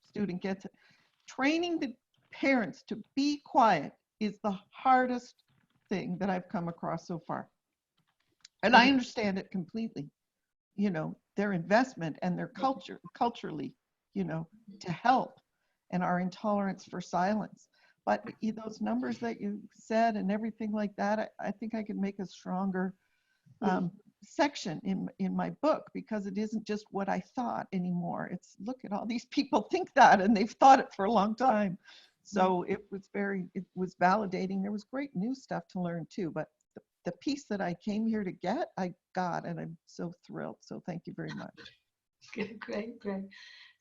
student gets it. Training the parents to be quiet is the hardest thing that I've come across so far. And I understand it completely, their investment and their culturally, to help, and our intolerance for silence. But those numbers that you said and everything like that, I think I can make a stronger section in my book, because it isn't just what I thought anymore. It's, look at all these people think that, and they've thought it for a long time. So it was validating. There was great new stuff to learn too, but the piece that I came here to get, I got, and I'm so thrilled. So thank you very much. Great.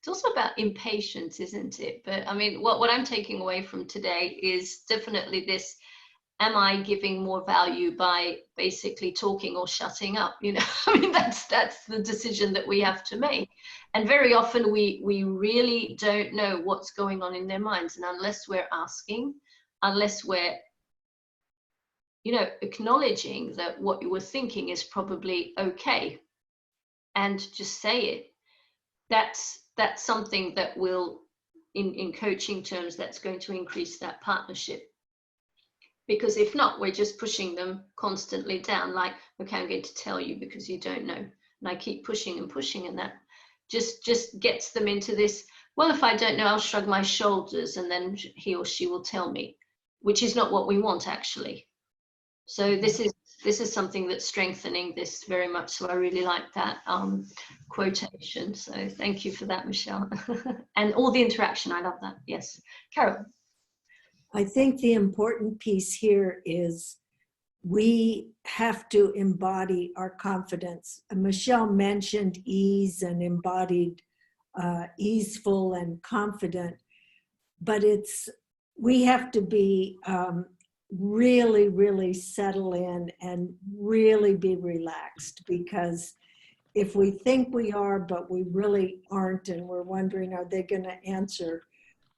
it's also about impatience, isn't it? But I mean, what I'm taking away from today is definitely this: am I giving more value by basically talking or shutting up? You know, I mean, that's the decision that we have to make. And very often we really don't know what's going on in their minds, and unless we're asking, unless we're, you know, acknowledging that what you were thinking is probably okay, and just say it. That's something that will, in coaching terms, that's going to increase that partnership. Because if not, we're just pushing them constantly down, like, okay, I'm going to tell you because you don't know. And I keep pushing and pushing, and that just gets them into this, well, if I don't know, I'll shrug my shoulders and then he or she will tell me, which is not what we want, actually. So this is something that's strengthening this very much. So I really like that quotation. So thank you for that, Michelle. And all the interaction, I love that. Yes, Carol. I think the important piece here is we have to embody our confidence. Michelle mentioned ease and embodied easeful and confident, but we have to be really, really settle in and really be relaxed, because if we think we are, but we really aren't, and we're wondering, are they going to answer?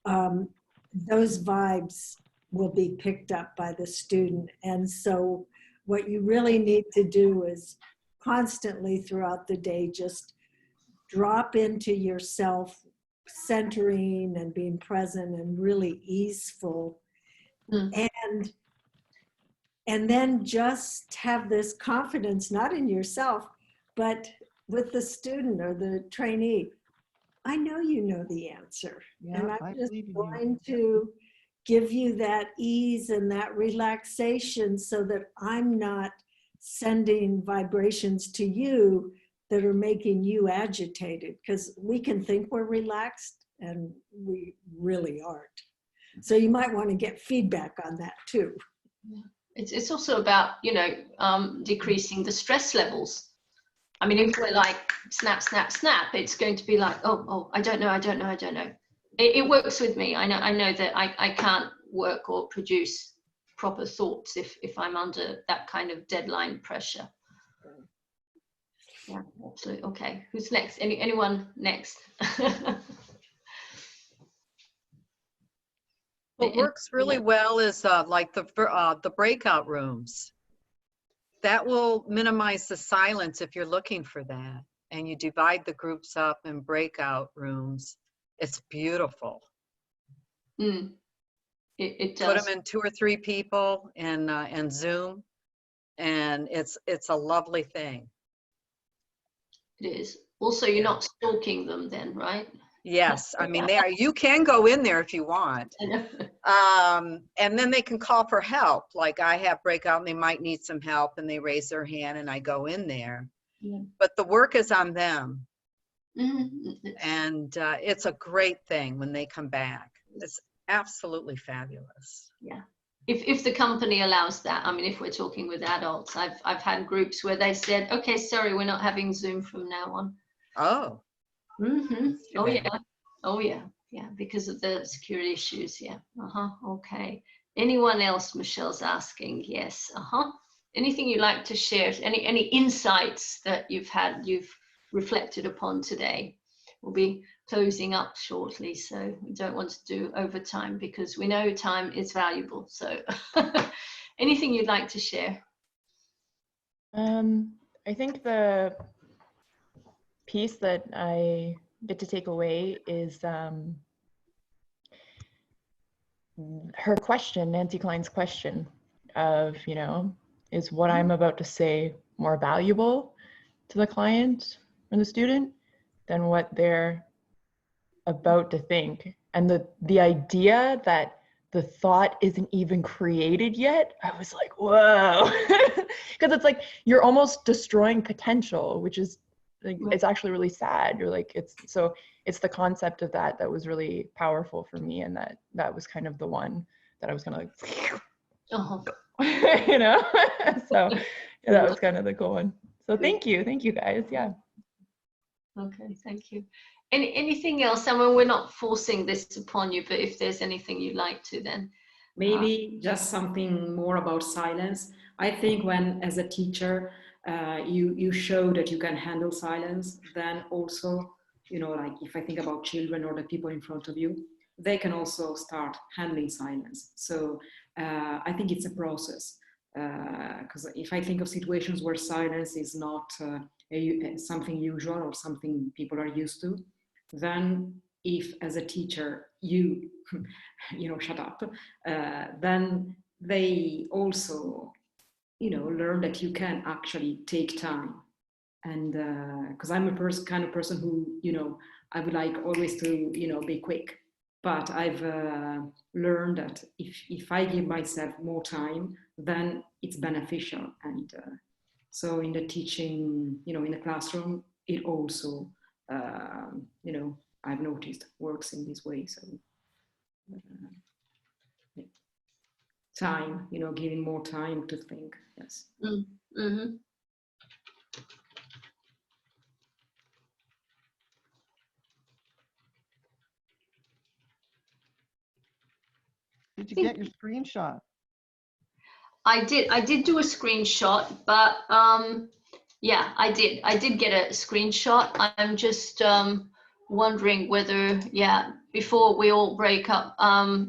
Those vibes will be picked up by the student. And so what you really need to do is constantly throughout the day, just drop into yourself, centering and being present and really easeful. And then just have this confidence, not in yourself, but with the student or the trainee. I know you know the answer. Yeah, and I'm just believe in going to give you that ease and that relaxation so that I'm not sending vibrations to you that are making you agitated, because we can think we're relaxed and we really aren't. So you might want to get feedback on that too. Yeah. It's also about, you know, decreasing the stress levels. I mean, if we're like snap, snap, snap, it's going to be like, oh, I don't know. It works with me. I know that I can't work or produce proper thoughts if I'm under that kind of deadline pressure. Yeah, absolutely. Okay, who's next? Anyone next? What works really well is like the breakout rooms. That will minimize the silence if you're looking for that. And you divide the groups up in breakout rooms. It's beautiful. It does. Put them in 2 or 3 people and Zoom, and it's a lovely thing. It is. Also, you're not stalking them then, right? Yes, I mean, you can go in there if you want. And then they can call for help. Like I have breakout and they might need some help and they raise their hand and I go in there. Yeah. But the work is on them. Mm-hmm. And it's a great thing when they come back. It's absolutely fabulous. Yeah. If the company allows that, I mean, if we're talking with adults, I've had groups where they said, okay, sorry, we're not having Zoom from now on. Oh. Mm-hmm. Oh yeah. Oh yeah. Yeah. Because of the security issues. Yeah. Okay. Anyone else? Michelle's asking. Yes. Anything you'd like to share? Any insights that you've reflected upon today? We'll be closing up shortly, so we don't want to do overtime because we know time is valuable. So anything you'd like to share? I think the piece that I get to take away is her question, Nancy Kline's question of, you know, is what I'm about to say more valuable to the client or the student than what they're about to think? And the idea that the thought isn't even created yet, I was like, whoa. Because it's like you're almost destroying potential, which is like, it's actually really sad. You're like, it's the concept of that was really powerful for me, and that was kind of the one that I was kind of like, you know. So yeah, that was kind of the cool one. So thank you guys. Yeah. Okay, thank you. Anything else? I mean, we're not forcing this upon you, but if there's anything you'd like to, then. Maybe just something more about silence. I think when, as a teacher, you show that you can handle silence, then also, you know, like if I think about children or the people in front of you, they can also start handling silence. So I think it's a process. Because if I think of situations where silence is not something usual or something people are used to, then if as a teacher you shut up, then they also learn that you can actually take time. And because I'm a kind of person who I would like always to be quick, but I've learned that if I give myself more time, then it's beneficial. And so in the teaching, in the classroom, it also I've noticed works in this way. So time, giving more time to think. Yes. Mm-hmm. Did you get your screenshot? I did do a screenshot, but yeah, I did get a screenshot. I'm just wondering whether, before we all break up,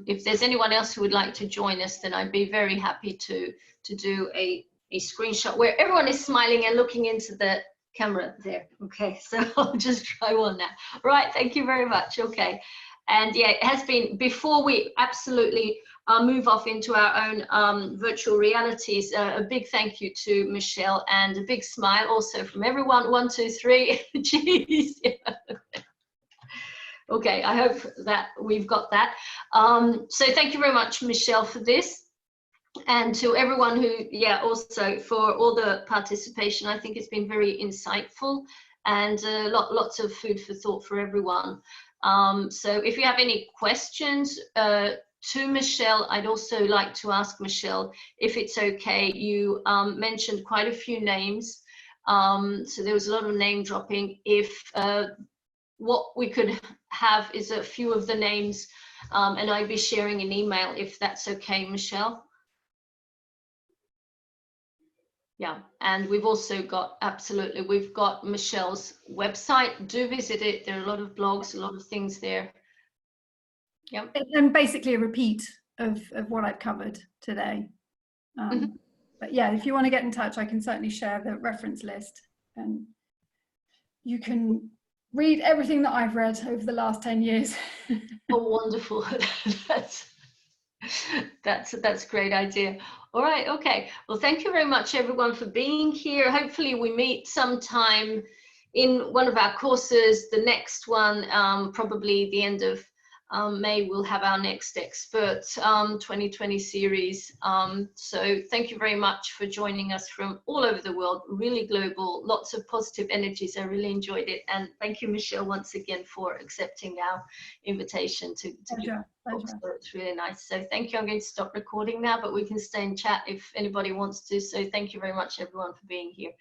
if there's anyone else who would like to join us, then I'd be very happy to do a screenshot where everyone is smiling and looking into the camera there. Okay, so I'll just try one now. Right, thank you very much. Okay. And yeah, it has been, before we absolutely move off into our own virtual realities, a big thank you to Michelle and a big smile also from everyone. 1, 2, 3. Jeez. Okay, I hope that we've got that. So thank you very much, Michelle, for this. And to everyone who, also for all the participation. I think it's been very insightful and lots of food for thought for everyone. So if you have any questions to Michelle, I'd also like to ask Michelle if it's okay. You mentioned quite a few names, so there was a lot of name dropping. If what we could have is a few of the names, and I'd be sharing an email if that's okay, Michelle. Yeah, and we've also got, absolutely, we've got Michelle's website. Do visit it. There are a lot of blogs, a lot of things there. Yeah. And basically a repeat of what I've covered today. But yeah, if you want to get in touch, I can certainly share the reference list. And you can read everything that I've read over the last 10 years. Oh, wonderful. That's a great idea. All right, okay. Well, thank you very much, everyone, for being here. Hopefully we meet sometime in one of our courses. The next one, probably the end of May, we'll have our next expert 2020 series. So thank you very much for joining us from all over the world, really global, lots of positive energies. I really enjoyed it. And thank you, Michelle, once again for accepting our invitation to Pleasure. It's really nice. So thank you. I'm going to stop recording now, but we can stay in chat if anybody wants to. So thank you very much, everyone, for being here.